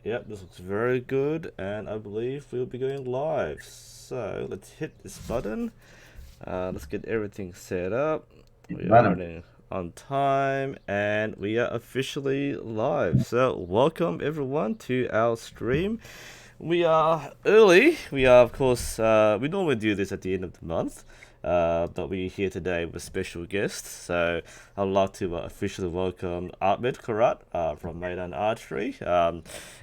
Yep, this looks very good, and I believe we'll be going live. So let's hit this button. Let's get everything set up. We are Madam. running on time, and we are officially live. So welcome everyone to our stream. We are early. We are, of course, we normally do this at the end of the month. But we're here today with a special guest. So I'd like to officially welcome Ahmed Karat from Maydaan Archery.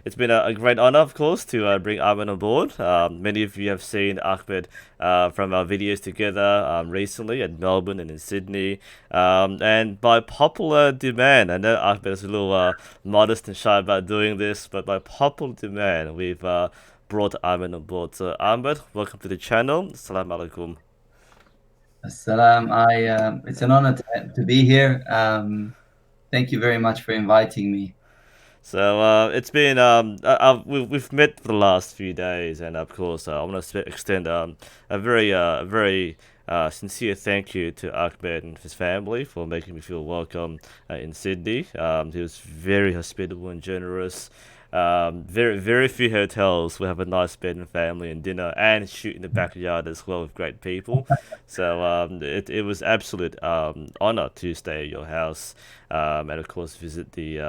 It's been a great honor, of course, to bring Ahmed on board. Many of you have seen Ahmed from our videos together recently at Melbourne and in Sydney. And by popular demand, I know Ahmed is a little modest and shy about doing this, but by popular demand, we've brought Ahmed on board. So Ahmed, welcome to the channel. Assalamu alaikum. Assalam. It's an honor to be here. Thank you very much for inviting me. So it's been we've met for the last few days, and of course I want to extend a very sincere thank you to Ahmed and his family for making me feel welcome in Sydney. He was very hospitable and generous. Very few hotels will have a nice bed and family and dinner and shoot in the backyard as well with great people. So it was absolute honor to stay at your house and of course visit the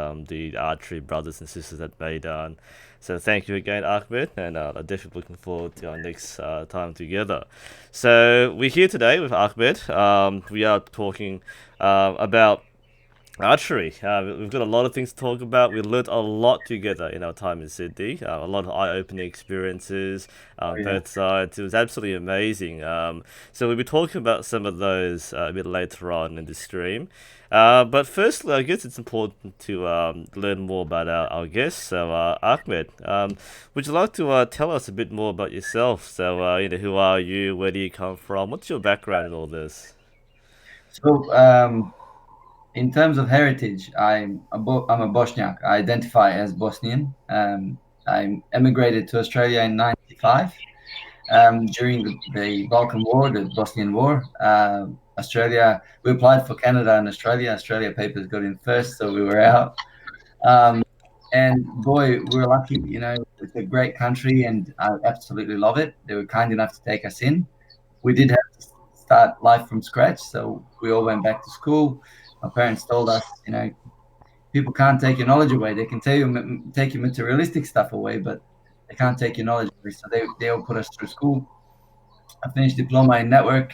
archery brothers and sisters at Maydaan. So thank you again, Ahmed, and I'm definitely looking forward to our next time together. So we're here today with Ahmed. We are talking about archery. We've got a lot of things to talk about. We learned a lot together in our time in Sydney. A lot of eye-opening experiences Oh, on yeah. both sides. It was absolutely amazing. So we'll be talking about some of those a bit later on in the stream. But firstly, I guess it's important to learn more about our guests. So, Ahmed, would you like to tell us a bit more about yourself? So, who are you? Where do you come from? What's your background in all this? So, in terms of heritage, I'm a Bosniak. I identify as Bosnian. I emigrated to Australia in '95 during the Balkan War, the Bosnian War. Australia, we applied for Canada and Australia. Australia papers got in first, so we were out. Um, and boy, we were lucky. It's a great country, and I absolutely love it. They were kind enough to take us in. We did have to start life from scratch, so we all went back to school. My parents told us, people can't take your knowledge away. They can take your materialistic stuff away, but they can't take your knowledge away. So they all put us through school. I finished diploma in network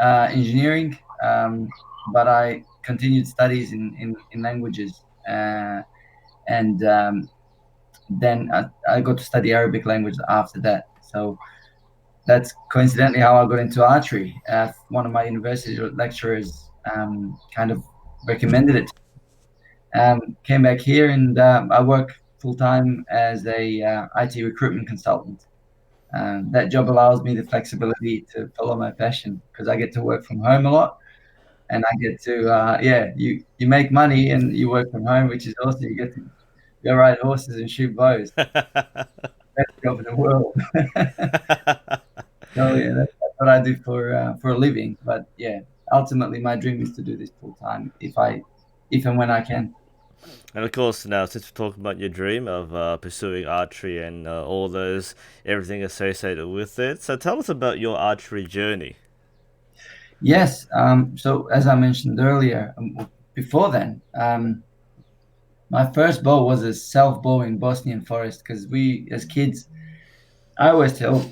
engineering, but I continued studies in languages. And then I got to study Arabic language after that. So that's coincidentally how I got into archery. One of my university lecturers kind of recommended it. Came back here, and I work full time as a IT recruitment consultant. That job allows me the flexibility to follow my passion because I get to work from home a lot, and I get to you make money and you work from home, which is awesome. You get to go ride horses and shoot bows. Best job in the world. So yeah, that's what I do for a living. But yeah, ultimately my dream is to do this full time if and when I can. And of course, now since we're talking about your dream of pursuing archery and all those everything associated with it, so tell us about your archery journey. Yes. So as I mentioned earlier, before then, my first bow was a self bow in Bosnian forest because we as kids, I always tell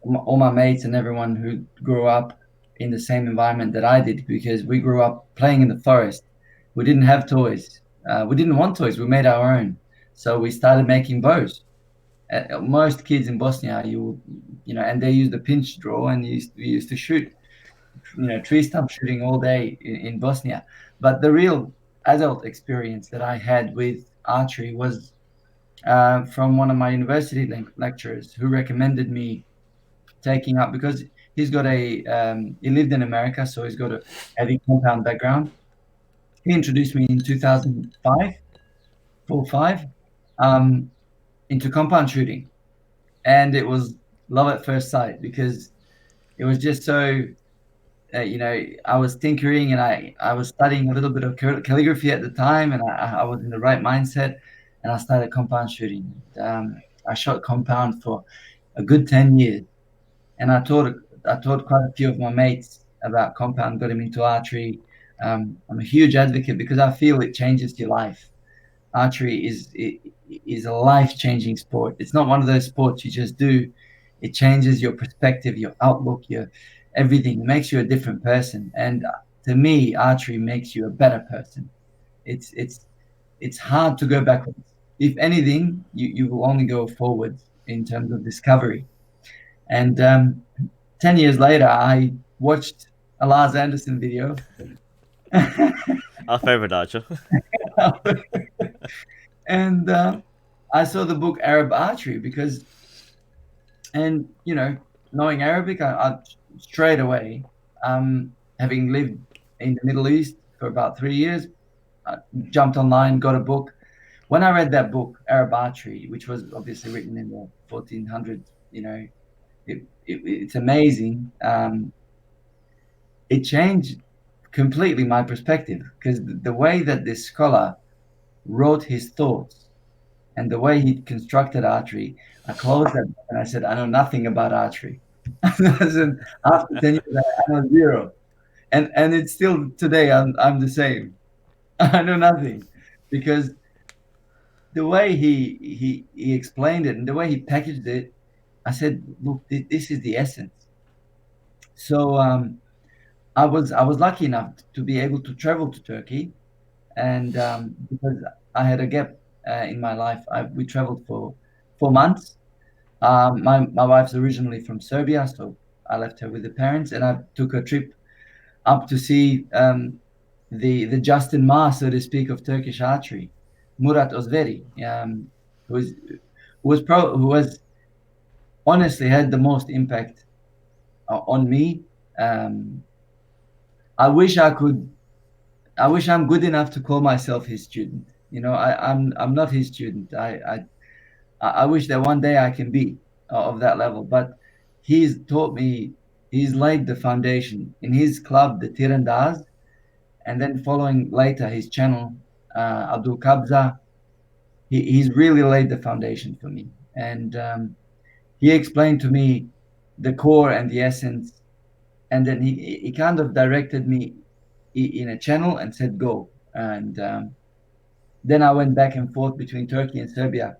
all my mates and everyone who grew up in the same environment that I did because we grew up playing in the forest. We didn't have toys. We didn't want toys. We made our own. So we started making bows. Most kids in Bosnia, and they used the pinch draw, and we used to shoot, tree stump shooting all day in Bosnia. But the real adult experience that I had with archery was from one of my university lecturers who recommended me taking up because he lived in America, so he's got a heavy compound background. He introduced me in 2005, 4 5, um, into compound shooting, and it was love at first sight because it was just so. I was tinkering and I was studying a little bit of calligraphy at the time, and I was in the right mindset, and I started compound shooting. I shot compound for a good 10 years, and I taught quite a few of my mates about compound. Got them into archery. I'm a huge advocate because I feel it changes your life. Archery is a life-changing sport. It's not one of those sports you just do. It changes your perspective, your outlook, your everything. It makes you a different person. And to me, archery makes you a better person. It's hard to go backwards. If anything, you will only go forwards in terms of discovery. And 10 years later, I watched a Lars Anderson video. Our favorite archer. And I saw the book Arab Archery and knowing Arabic, I straight away, having lived in the Middle East for about 3 years, I jumped online, got a book. When I read that book, Arab Archery, which was obviously written in the 1400s, it's amazing. It changed completely my perspective because the way that this scholar wrote his thoughts and the way he constructed archery, I closed that book and I said, I know nothing about archery. I said, after 10 years, I know zero. And it's still today, I'm the same. I know nothing because the way he explained it and the way he packaged it, I said, look, this is the essence. So I was lucky enough to be able to travel to Turkey, and because I had a gap in my life, we traveled for 4 months. My wife's originally from Serbia, so I left her with the parents, and I took a trip up to see the Justin Ma, so to speak, of Turkish archery, Murat Ozveri, who is who was honestly had the most impact on me. Um, I wish I could. I wish I'm good enough to call myself his student. I'm not his student. I wish that one day I can be of that level. But he's taught me. He's laid the foundation in his club, the Tirandaz, and then following later his channel, Abdul Kabza. He's really laid the foundation for me, and he explained to me the core and the essence, and then he kind of directed me in a channel and said go, and then I went back and forth between Turkey and Serbia,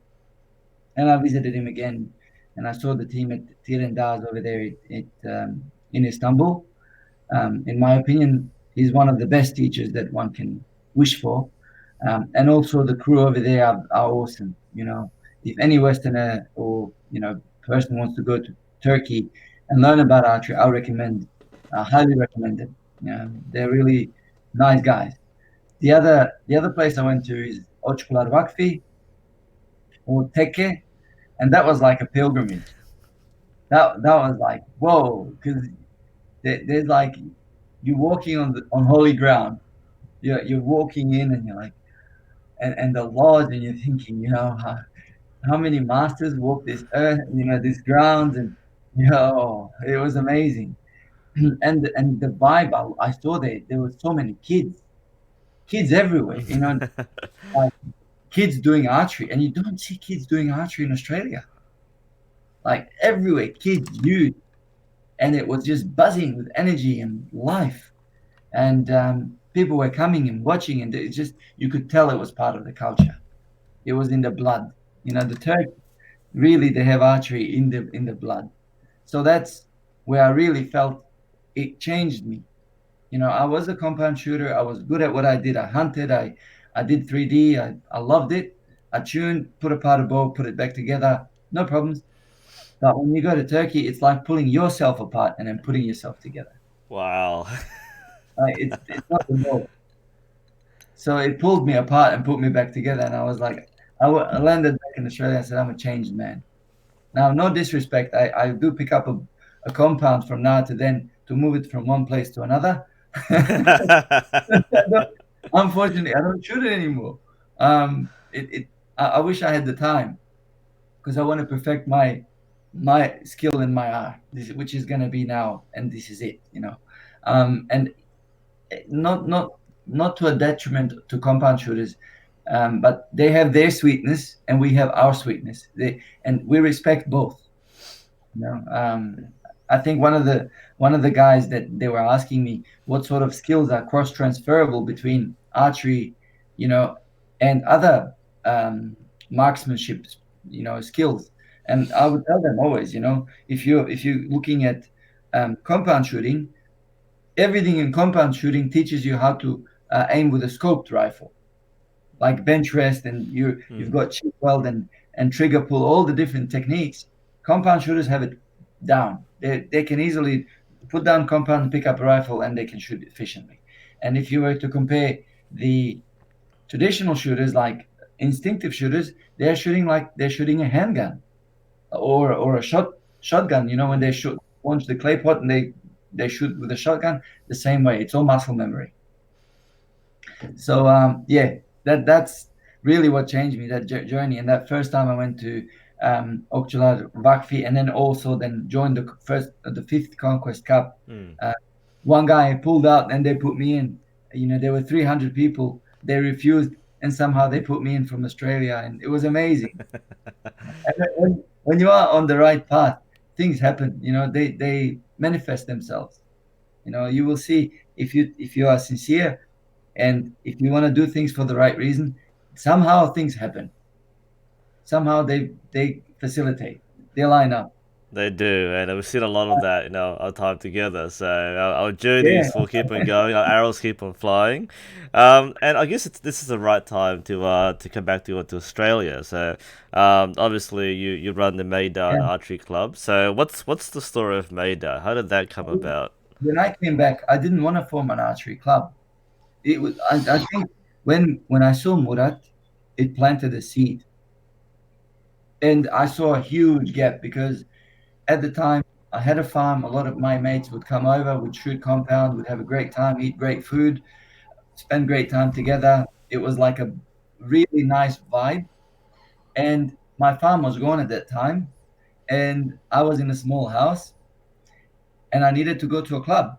and I visited him again, and I saw the team at Tirendaz over there in Istanbul. In my opinion, he's one of the best teachers that one can wish for, and also the crew over there are awesome. If any Westerner or person wants to go to Turkey and learn about archery, I highly recommend it. They're really nice guys. The other place I went to is Ochkular Vakfi or Tekke, and that was like a pilgrimage. That was like whoa, because there's like you're walking on holy ground. You're walking in and you're like and the lodge and you're thinking, how many masters walk this earth, these grounds, and it was amazing. And the vibe I saw there were so many kids everywhere, like kids doing archery, and you don't see kids doing archery in Australia. Like everywhere, kids, youth, and it was just buzzing with energy and life. And people were coming and watching, and it just you could tell it was part of the culture. It was in the blood. The Turks really they have archery in the blood. So that's where I really felt it changed me. I was a compound shooter. I was good at what I did. I hunted. I did 3D. I loved it. I tuned, put apart a bow, put it back together. No problems. But when you go to Turkey, it's like pulling yourself apart and then putting yourself together. Wow. It's not the bow. So it pulled me apart and put me back together. And I was like, I landed back in Australia. I said, I'm a changed man. Now, no disrespect. I do pick up a compound from now to then to move it from one place to another. Unfortunately, I don't shoot it anymore. I wish I had the time because I want to perfect my skill in my art, which is going to be now, and this is it. And not to a detriment to compound shooters. But they have their sweetness and we have our sweetness. And we respect both. You know, I think one of the guys that they were asking me what sort of skills are cross transferable between archery, you know, and other marksmanship, skills. And I would tell them always, if you're looking at compound shooting, everything in compound shooting teaches you how to aim with a scoped rifle, like bench rest, and you've got chip weld and trigger pull, all the different techniques. Compound shooters have it down. They can easily put down compound and pick up a rifle, and they can shoot efficiently. And if you were to compare the traditional shooters, like instinctive shooters, they're shooting like they're shooting a handgun or a shotgun. When they shoot launch the clay pot and they shoot with a shotgun the same way. It's all muscle memory. So yeah, that's really what changed me, that journey. And that first time I went to Okçular Vakfi, and then also then joined the fifth Conquest Cup. Mm. One guy pulled out and they put me in. There were 300 people. They refused, and somehow they put me in from Australia, and it was amazing. And when you are on the right path, things happen. They manifest themselves. You will see, if you are sincere and if you want to do things for the right reason, somehow things happen. Somehow they facilitate. They line up. They do, and we've seen a lot of that, our time together. So our Yeah, journeys will keep on going, our arrows keep on flying, and I guess this is the right time to come back to Australia. So obviously you run the Maydaan yeah. Archery Club. So what's the story of Maydaan? How did that come about? When I came back, I didn't want to form an archery club. It was I think when I saw Murat, it planted a seed, and I saw a huge gap because at the time I had a farm. A lot of my mates would come over, would shoot compound, would have a great time, eat great food, spend great time together. It was like a really nice vibe. And my farm was gone at that time, and I was in a small house, and I needed to go to a club.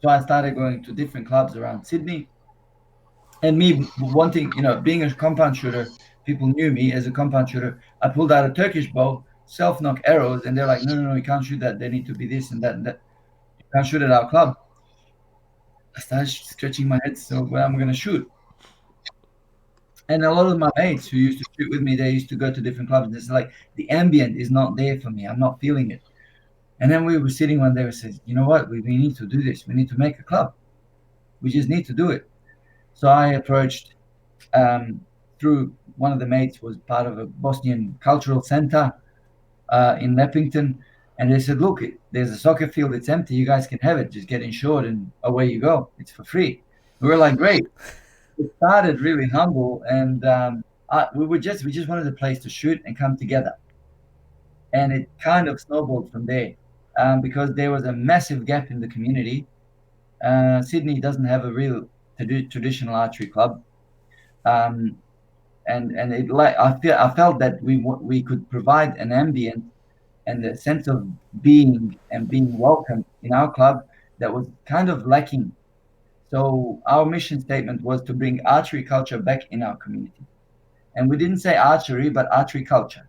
So I started going to different clubs around Sydney. And me wanting, being a compound shooter, people knew me as a compound shooter. I pulled out a Turkish bow, self knock arrows, and they're like, no, no, no, you can't shoot that. They need to be this and that and that. You can't shoot at our club. I started scratching my head. So where am I going to shoot? And a lot of my mates who used to shoot with me, they used to go to different clubs. And it's like the ambient is not there for me. I'm not feeling it. And then we were sitting one day. We said, you know what? We need to do this. We need to make a club. We just need to do it. So I approached um, through one of the mates was part of a Bosnian cultural center in Leppington, and they said, "Look, there's a soccer field. It's empty. You guys can have it. Just get insured, and away you go. It's for free." We were like, "Great." It started really humble, and we just wanted a place to shoot and come together, and it kind of snowballed from there because there was a massive gap in the community. Sydney doesn't have a real traditional archery club. Um, and it like I felt that we could provide an ambient and a sense of being welcome in our club that was kind of lacking. So our mission statement was to bring archery culture back in our community, and we didn't say archery but archery culture.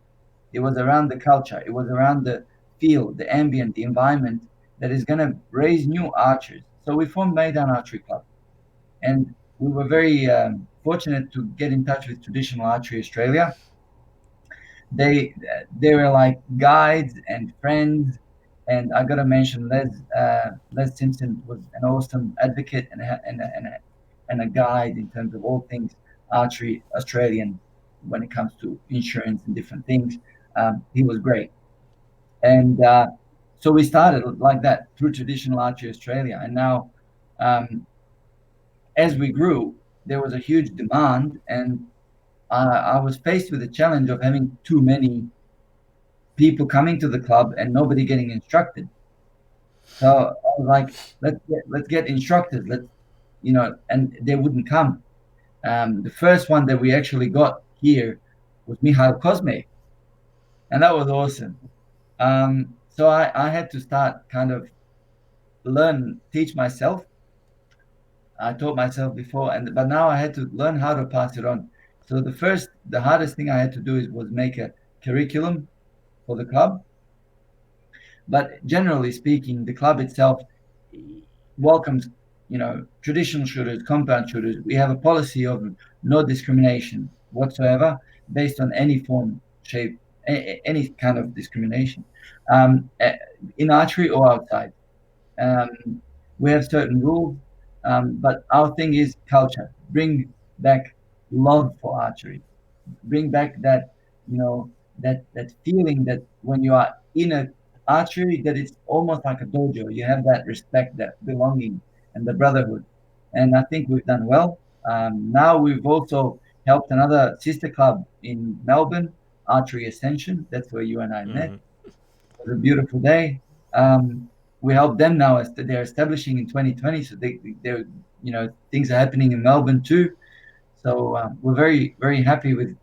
It was around the culture, it was around the feel, the ambient, the environment that is going to raise new archers. So we formed Maydaan Archery Club, and we were very fortunate to get in touch with Traditional Archery Australia. They were like guides and friends, and I gotta mention Les Simpson was an awesome advocate and a guide in terms of all things archery Australian when it comes to insurance and different things. He was great, and so we started like that through Traditional Archery Australia, and now um, as we grew, there was a huge demand, and I was faced with the challenge of having too many people coming to the club and nobody getting instructed. So I was like, let's get instructors. And they wouldn't come. The first one that we actually got here was Mihail Cosme, and that was awesome. So I had to start kind of teach myself. I taught myself before, but now I had to learn how to pass it on. So the hardest thing I had to do was make a curriculum for the club. But generally speaking, the club itself welcomes, traditional shooters, compound shooters. We have a policy of no discrimination whatsoever based on any form, shape, any kind of discrimination, um, eh, in archery or outside. Um, we have certain rules, but our thing is culture. Bring back love for archery. Bring back that, that feeling that when you are in a archery, that it's almost like a dojo. You have that respect, that belonging, and the brotherhood. And I think we've done well. Now we've also helped another sister club in Melbourne, Archery Ascension. That's where you and I met. Mm-hmm. It was a beautiful day. We help them now as they're establishing in 2020. So they're, things are happening in Melbourne too. So we're very, very happy with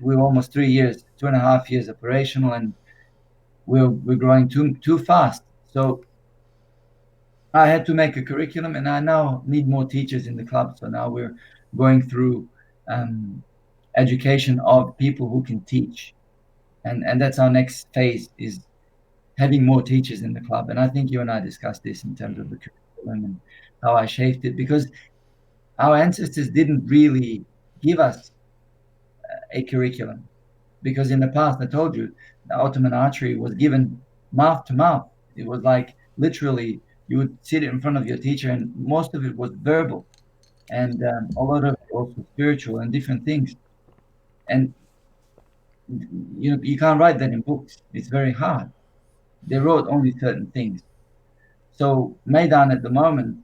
we're almost 3 years, 2.5 years operational, and we're growing too fast. So I had to make a curriculum, and I now need more teachers in the club. So now we're going through um, education of people who can teach, and that's our next phase is having more teachers in the club. And I think you and I discussed this in terms of the curriculum and how I shaped it, because our ancestors didn't really give us a curriculum. Because in the past, I told you, the Ottoman archery was given mouth to mouth. It was like literally you would sit in front of your teacher, and most of it was verbal, and a lot of it also spiritual and different things. And you can't write that in books. It's very hard. They wrote only certain things. So Maydaan at the moment,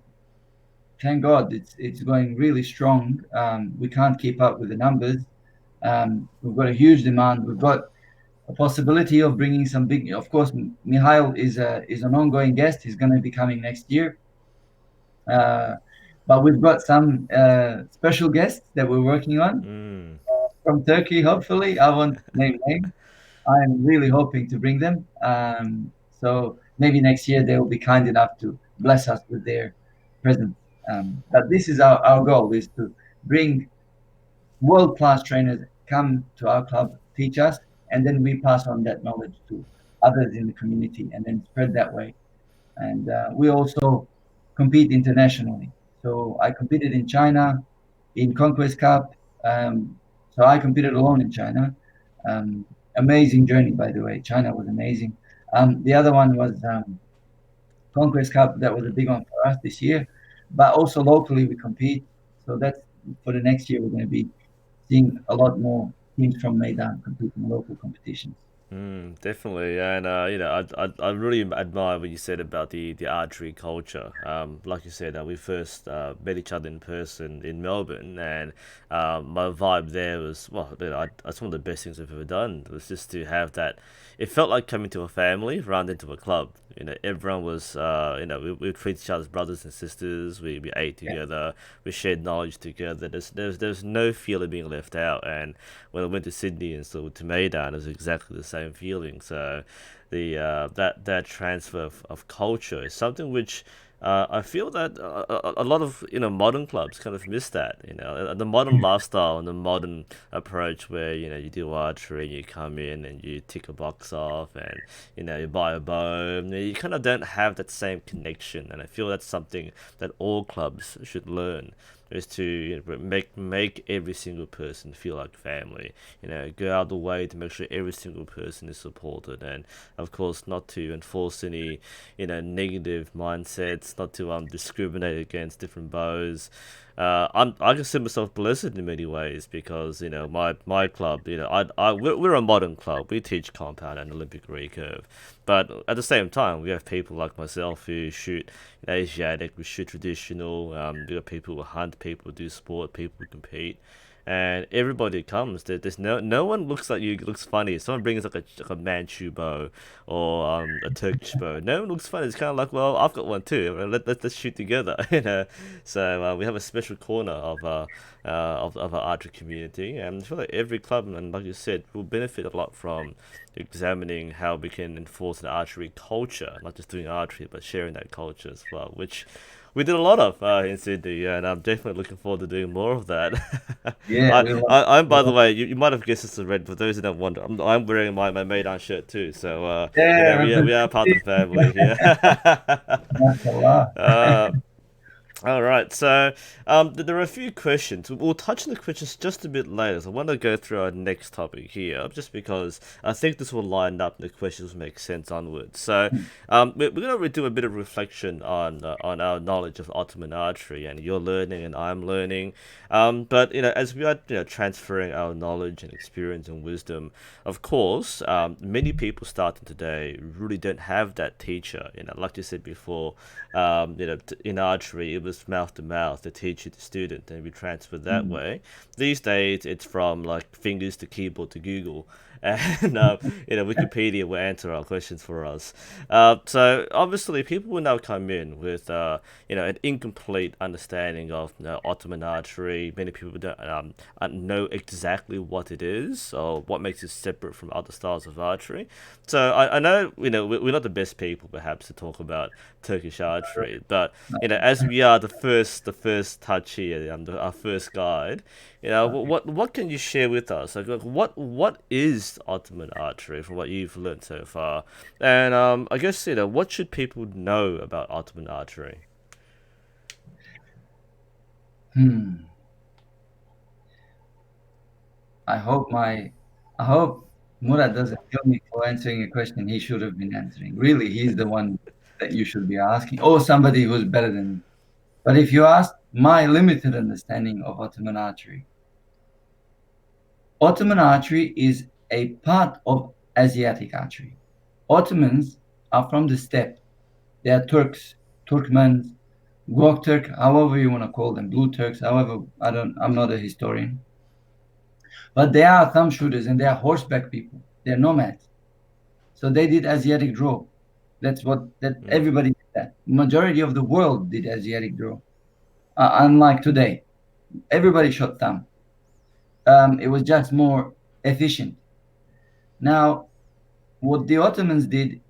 thank God, it's going really strong. We can't keep up with the numbers. We've got a huge demand. We've got a possibility of bringing some big. Of course, Mihail is an ongoing guest. He's going to be coming next year. Uh, but we've got some special guests that we're working on Mm. from Turkey. Hopefully, I won't name names. I'm really hoping to bring them. So maybe next year they will be kind enough to bless us with their presence. But this is our goal: is to bring world-class trainers come to our club, teach us, and then we pass on that knowledge to others in the community, and then spread that way. And we also compete internationally. So I competed in China, in Conquest Cup. So I competed alone in China. Um, Amazing journey, by the way. China was amazing. The other one was Conquest Cup. That was a big one for us this year. But also locally, we compete. So that's for the next year. We're going to be seeing a lot more teams from Maydaan competing in local competitions. Definitely, and I really admire what you said about the archery culture. Like you said, we first met each other in person in Melbourne, and my vibe there was well, that's one of the best things I've ever done. It was just to have that. It felt like coming to a family rather than to a club. Everyone was, we treat each other as brothers and sisters. We ate Yeah. together, we shared knowledge together. There's no feeling being left out. And when I went to Sydney and so to Maydaan, it was exactly the same feeling. So the that transfer of culture is something which I feel that a lot of modern clubs kind of miss that. The modern lifestyle and the modern approach where you do archery, you come in and you tick a box off, and you buy a bow. You kind of don't have that same connection, and I feel that's something that all clubs should learn. Is to make every single person feel like family. Go out of the way to make sure every single person is supported, and of course not to enforce any negative mindsets, not to discriminate against different bows. I consider myself blessed in many ways because my club, we're a modern club. We teach compound and Olympic recurve, but at the same time we have people like myself who shoot Asiatic, we shoot traditional. We have people who hunt, people who do sport, people who compete, and everybody comes. There's no one looks like you looks funny. If someone brings like a Manchu bow or a Turkish bow, no one looks funny. It's kind of like, well, I've got one too. Let's shoot together, So we have a special corner of our archery community, and I feel like every club, and like you said, will benefit a lot from examining how we can enforce an archery culture, not just doing archery, but sharing that culture as well, which we did a lot of in Sydney, and I'm definitely looking forward to doing more of that. Yeah, we were. I'm, by the way, you might have guessed this already. For those who don't wonder, I'm wearing my Maydaan shirt too. So Yeah, we are part of the family here. mashallah. uh, all right, so there are a few questions. We'll touch on the questions just a bit later. So I want to go through our next topic here, just because I think this will line up and the questions will make sense onwards. So we're going to do a bit of reflection on our knowledge of Ottoman archery, and you're learning and I'm learning. But as we are transferring our knowledge and experience and wisdom, of course, many people starting today really don't have that teacher. Like you said before, in archery, it was mouth to mouth, the teacher to student, and we transfer that Mm. way. These days, it's from like fingers to keyboard to Google, and Wikipedia will answer our questions for us. So obviously, people will now come in with an incomplete understanding of Ottoman archery. Many people don't know exactly what it is or what makes it separate from other styles of archery. So I know we're not the best people perhaps to talk about Turkish archery, but as we are the first touch here, our first guide. What can you share with us? Like what is Ottoman archery from what you've learned so far? And I guess what should people know about Ottoman archery? Hmm. I hope I hope Murad doesn't kill me for answering a question he should have been answering. Really, he's the one that you should be asking, or somebody who's better than me. But if you ask my limited understanding of Ottoman archery is a part of Asiatic archery. Ottomans are from the steppe. They are Turks, Turkmens, Gokturk, however you want to call them, Blue Turks. However, I'm not a historian, but they are thumb shooters and they are horseback people. They're nomads. So they did Asiatic draw. That Mm, everybody did that. Majority of the world did Asiatic draw. Unlike today, everybody shot thumb. It was just more efficient. Now, what the Ottomans did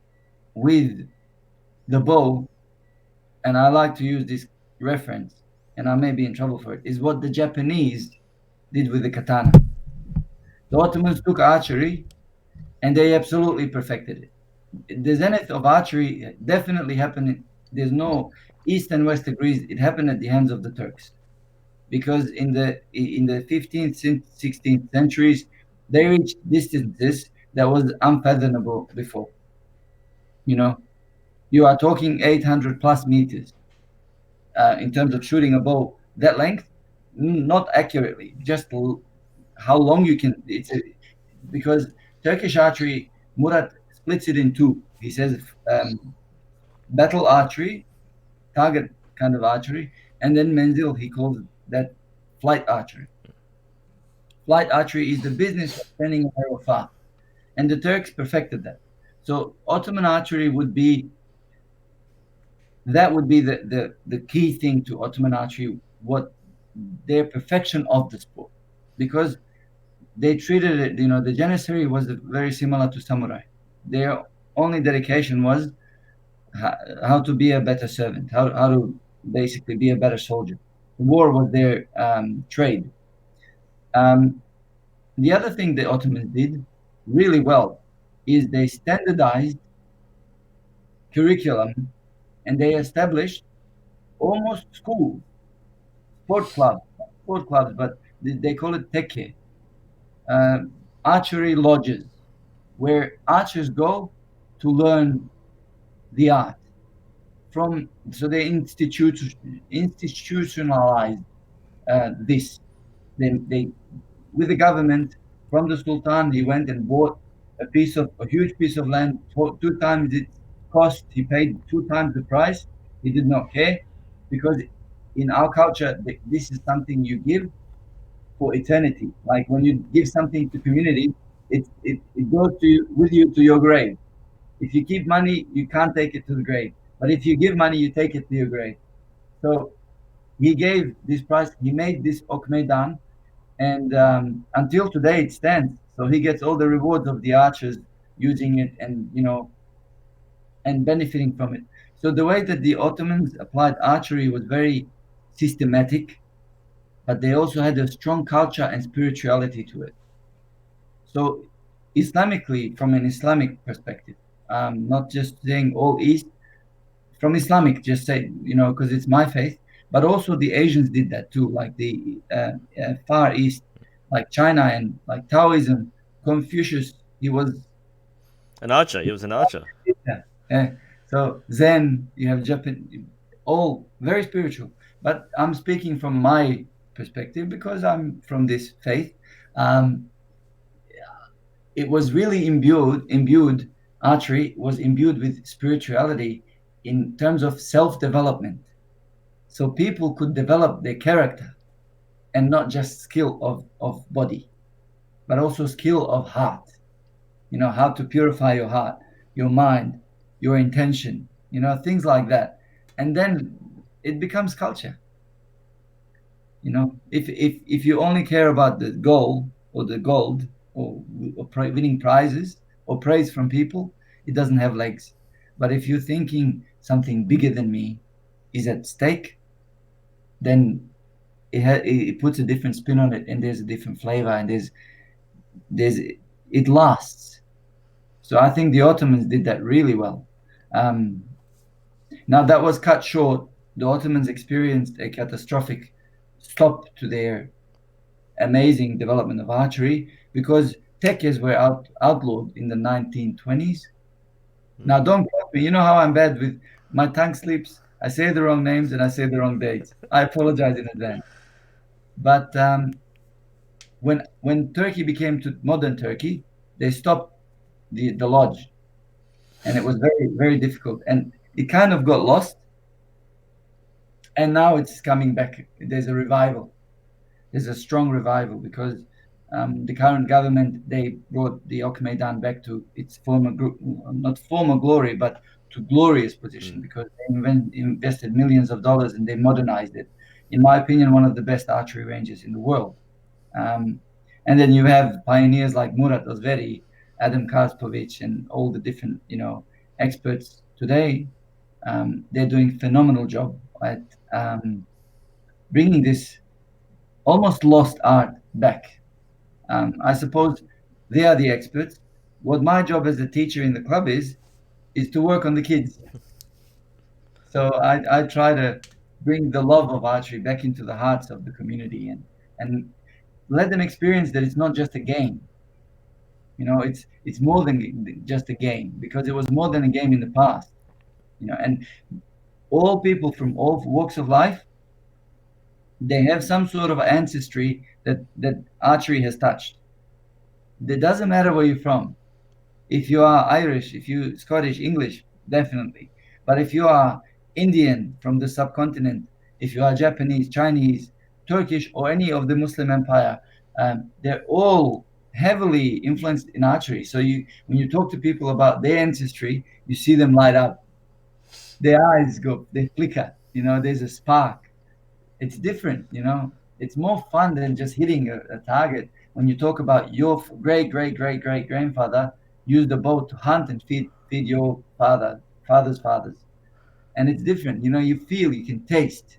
with the bow, and I like to use this reference, and I may be in trouble for it, is what the Japanese did with the katana. The Ottomans took archery and they absolutely perfected it. The zenith of archery definitely happened. There's no east and west agrees. It happened at the hands of the Turks because in the 15th, 16th centuries, they reached distances that was unfathomable before. You know, you are talking 800 plus meters in terms of shooting a bow that length, not accurately, just how long you can. Because Turkish archery, Murat splits it in two. He says battle archery, target kind of archery, and then menzil. He calls that flight archery. Flight archery is the business of sending an arrow far, and the Turks perfected that. So Ottoman archery would be the key thing to Ottoman archery, what their perfection of the sport, because they treated it, the Janissary was very similar to samurai. Their only dedication was how to be a better servant, how to basically be a better soldier. War was their trade. Um, the other thing the Ottomans did really well is they standardized curriculum and they established almost schools, sport clubs, but they call it tekke, uh, archery lodges, where archers go to learn the art. So they institutionalized this. They with the government from the Sultan, he went and bought a huge piece of land for 2 times its cost. He paid 2 times the price. He did not care because in our culture, this is something you give for eternity. Like when you give something to community, it goes to you, with you to your grave. If you keep money, you can't take it to the grave. But if you give money, you take it to your grave. So he gave this price. He made this Ok Meydan, and until today it stands. So he gets all the rewards of the archers using it, and benefiting from it. So the way that the Ottomans applied archery was very systematic, but they also had a strong culture and spirituality to it. So, Islamically, from an Islamic perspective, not just saying all East, from Islamic, just say, because it's my faith, but also the Asians did that too, like the Far East, like China and like Taoism, Confucius, he was, An archer. He was an archer. yeah. So Zen, you have Japan, all very spiritual. But I'm speaking from my perspective because I'm from this faith. Um, it was really imbued archery was imbued with spirituality in terms of self-development, so people could develop their character, and not just skill of body, but also skill of heart, how to purify your heart, your mind, your intention, things like that. And then it becomes culture. If you only care about the goal or the gold, or winning prizes or praise from people, it doesn't have legs. But if you're thinking something bigger than me is at stake, then it puts a different spin on it, and there's a different flavor, and there's it lasts. So I think the Ottomans did that really well. Um, Now that was cut short. The Ottomans experienced a catastrophic stop to their amazing development of archery because tekes were outlawed in the 1920s. Now, Mm. don't quote me. You know how I'm bad with my tongue slips. I say the wrong names and I say the wrong dates. I apologize in advance. But when Turkey became to modern Turkey, they stopped the lodge, and it was very very difficult, and it kind of got lost, and now it's coming back. There's a revival. There's a strong revival because the current government, they brought the Maydaan back to its former not former glory, but to glorious position, Mm. because they invested millions of dollars and they modernized it. In my opinion, one of the best archery ranges in the world. Um, and then you have pioneers like Murat Ozveri, Adam Karspovich, and all the different experts today. They're doing phenomenal job at bringing this almost lost art back. I suppose they are the experts. What my job as a teacher in the club is to work on the kids. So I try to bring the love of archery back into the hearts of the community, and let them experience that it's not just a game. It's more than just a game, because it was more than a game in the past. And all people from all walks of life, they have some sort of ancestry that archery has touched. It doesn't matter where you're from. If you are Irish, if you Scottish, English, definitely. But if you are Indian from the subcontinent, if you are Japanese, Chinese, Turkish, or any of the Muslim empire, they're all heavily influenced in archery. So when you talk to people about their ancestry, you see them light up. Their eyes go, they flicker. There's a spark. It's different. It's more fun than just hitting a target. When you talk about your great great great great grandfather used the bow to hunt and feed your father's fathers, and it's different. You can taste.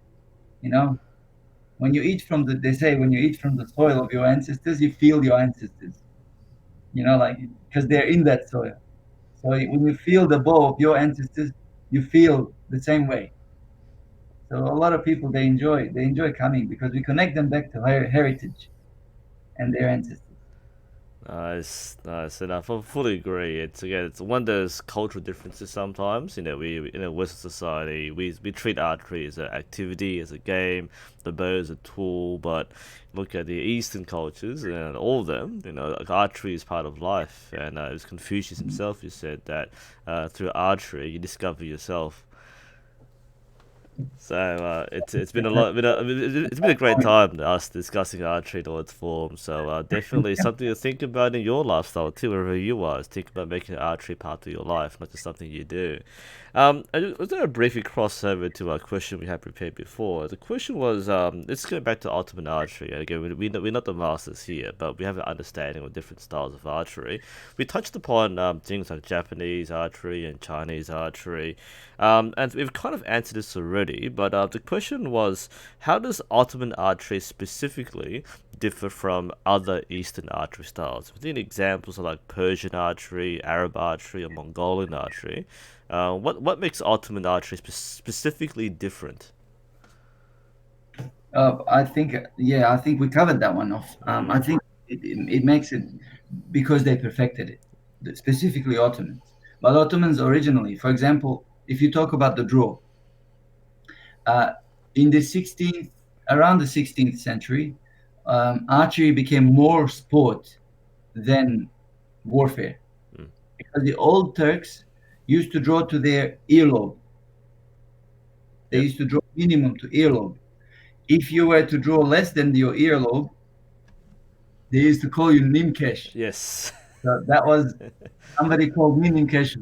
you know when you eat from they say when you eat from the soil of your ancestors, you feel your ancestors, like, because they're in that soil. So when you feel the bow of your ancestors, you feel the same way. So a lot of people, they enjoy coming because we connect them back to heritage and their ancestors. Nice, nice, and I fully agree. It's again, it's one of those cultural differences. Sometimes, we in a Western society, we treat archery as an activity, as a game. The bow is a tool, but look at the Eastern cultures and all of them. Like archery is part of life, and it was Confucius himself who said that through archery you discover yourself. It's been a lot. It's been a great time us discussing archery in all its forms. Definitely something to think about in your lifestyle too, wherever you are. Think about making archery part of your life, not just something you do. I was going to briefly cross over to a question we had prepared before. The question was, let's go back to Ottoman archery. And again, we're not the masters here, but we have an understanding of different styles of archery. We touched upon things like Japanese archery and Chinese archery, and we've kind of answered this already. But the question was, how does Ottoman archery specifically differ from other Eastern archery styles? Within examples of like Persian archery, Arab archery, or Mongolian archery, what makes Ottoman archery specifically different? I think we covered that one off. I think it makes it because they perfected it, specifically Ottomans. But Ottomans originally, for example, if you talk about the draw, uh, in the 16th, around the 16th century, archery became more sport than warfare Mm. because the old Turks used to draw to their earlobe. They Yep. used to draw minimum to earlobe. If you were to draw less than your earlobe, they used to call you Nimkesh. Yes. So that was somebody called me Nimkesh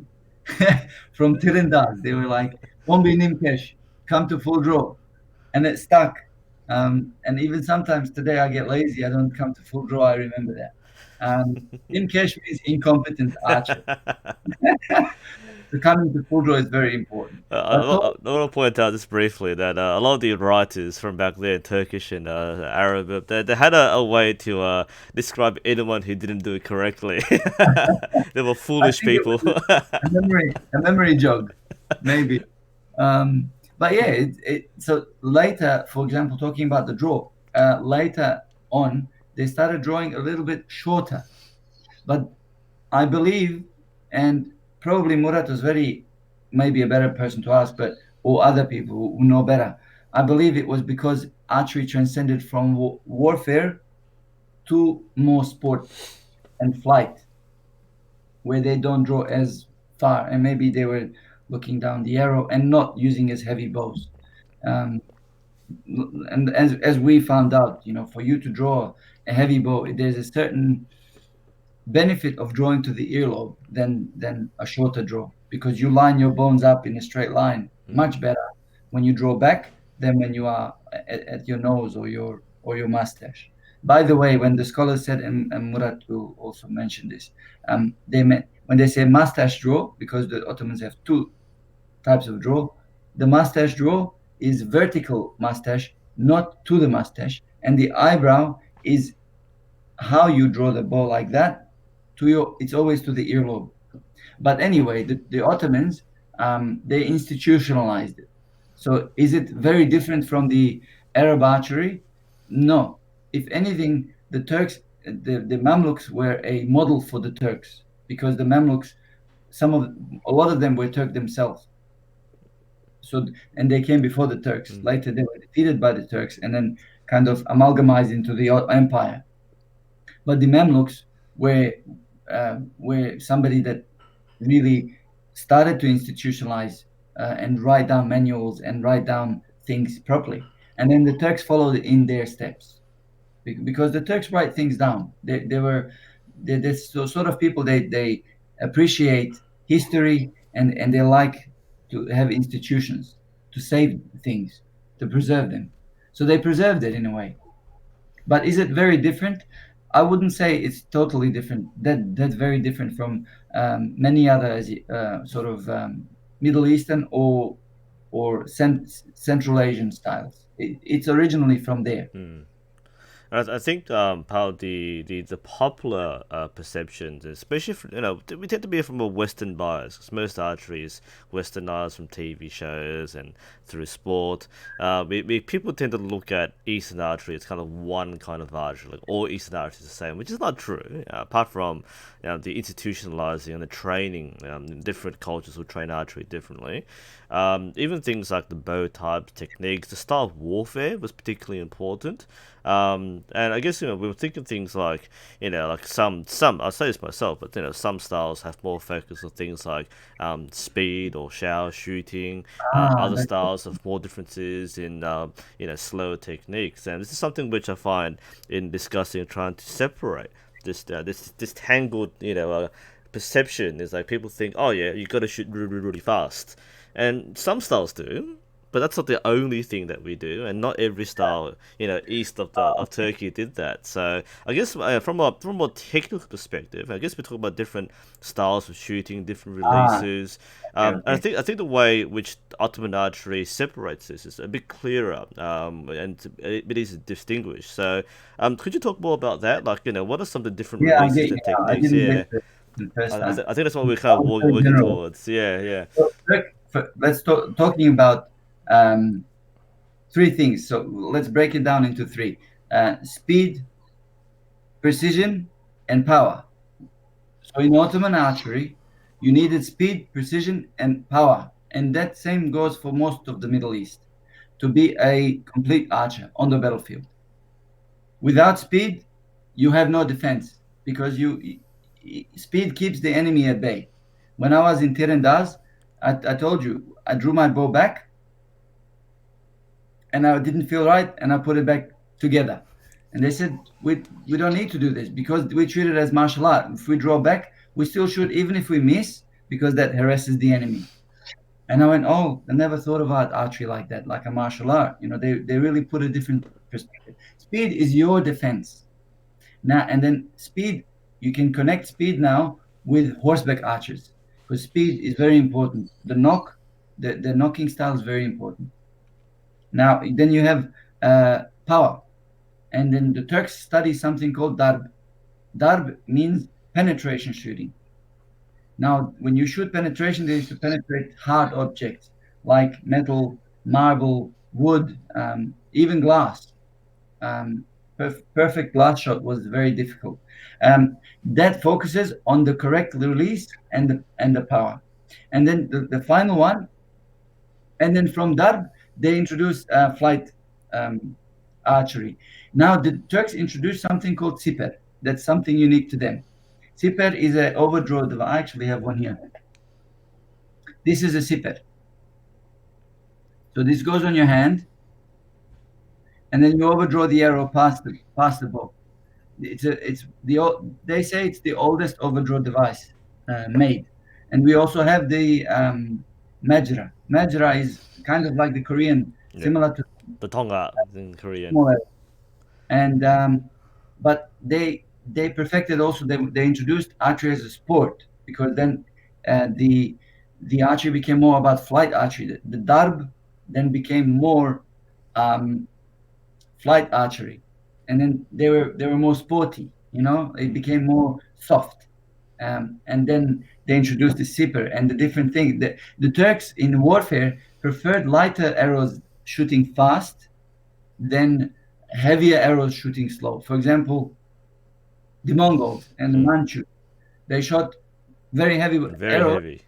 from Tirandaz. They were like, "Won't be Nimkesh, come to full draw," and it stuck. And even sometimes today I get lazy. I don't come to full draw. I remember that. Nimkesh means incompetent archer. So coming to full draw is very important. But I want to point out just briefly that a lot of the writers from back then, Turkish and Arab, they had a way to describe anyone who didn't do it correctly. They were I foolish think it people. was a memory jog, maybe. But yeah, so later, for example, talking about the draw, later on, they started drawing a little bit shorter. But I believe, and probably Murat was maybe a better person to ask, but or other people who know better. I believe it was because archery transcended from warfare to more sport and flight, where they don't draw as far, and maybe they were looking down the arrow and not using as heavy bows. Um, and as we found out, for you to draw a heavy bow, there's a certain benefit of drawing to the earlobe than a shorter draw because you line your bones up in a straight line much better when you draw back than when you are at your nose or your mustache. By the way, when the scholars said, and Murat will also mention this, they meant when they say mustache draw because the Ottomans have two types of draw. The mustache draw is vertical mustache, not to the mustache, and the eyebrow is how you draw the bow like that it's always to the earlobe. But anyway, the Ottomans, they institutionalized it. So is it very different from the Arab archery? No. If anything, the Mamluks were a model for the Turks because the Mamluks, a lot of them were Turk themselves. So and they came before the Turks. Mm. Later, they were defeated by the Turks and then kind of amalgamized into the empire. But the Mamluks were somebody that really started to institutionalize and write down manuals and write down things properly. And then the Turks followed in their steps because the Turks write things down. They're sort of people they appreciate history and they like to have institutions to save things, to preserve them. So they preserved it in a way. But is it very different? I wouldn't say it's totally different. That's very different from many other sort of Middle Eastern or Central Asian styles. It's originally from there. I think part of the popular perceptions, especially we tend to be from a Western bias because most archery is Westernized from TV shows and through sport. People tend to look at Eastern archery as kind of one kind of archery, like all Eastern archery is the same, which is not true. Apart from the institutionalizing and the training, different cultures will train archery differently. Even things like the bow types, techniques, the style of warfare was particularly important. And I guess we were thinking things like like some I'll say this myself, but some styles have more focus on things like speed or shower shooting. Ah, Other that's styles have more differences in slower techniques, and this is something which I find in discussing and trying to separate this tangled perception is like people think, oh yeah, you got to shoot really, really fast, and some styles do, but that's not the only thing that we do, and not every style, east of the of Turkey did that. So I guess from a more technical perspective, I guess we talk about different styles of shooting, different ah, releases. okay, And okay. I think the way which Ottoman archery separates this is a bit clearer, and it is distinguished. So could you talk more about that? Like, what are some of the different Yeah, I get releases you and now. I techniques? didn't Yeah, get the first time. I think that's what we're kind That of was so working general. towards. Yeah, yeah. So let's talking about um, three things. So let's break it down into three: speed, precision, and power. So in Ottoman archery, you needed speed, precision, and power, and that same goes for most of the Middle East to be a complete archer on the battlefield. Without speed, you have no defense because speed keeps the enemy at bay. When I was in Tirandaz, I told you I drew my bow back and I didn't feel right, and I put it back together. And they said we don't need to do this because we treat it as martial art. If we draw back, we still shoot even if we miss because that harasses the enemy. And I went, oh, I never thought about archery like that, like a martial art. They really put a different perspective. Speed is your defense. Now and then speed, you can connect speed now with horseback archers because speed is very important. The knocking style is very important. Now then you have power, and then the Turks study something called darb. Darb means penetration shooting. Now when you shoot penetration, they used to penetrate hard objects like metal, marble, wood, even glass. Perfect glass shot was very difficult. That focuses on the correct release and the power. And then the final one, and then from Darb, they introduced flight um, archery. Now the Turks introduced something called siper. That's something unique to them. Siper is an overdraw device. I actually have one here. This is a siper. So this goes on your hand, and then you overdraw the arrow past the bow. They say it's the oldest overdraw device made, and we also have the majra. Majra is kind of like the Korean, Yeah. similar to The Tonga in Korean. small arrow. And but they perfected also. They introduced archery as a sport because then the archery became more about flight archery. The darb then became more um, flight archery, and then they were more sporty. It became more soft, and then they introduced the zipper and the different thing. The Turks in warfare preferred lighter arrows shooting fast than heavier arrows shooting slow. For example, the Mongols and the Mm. Manchus, they shot very heavy Very arrows, heavy.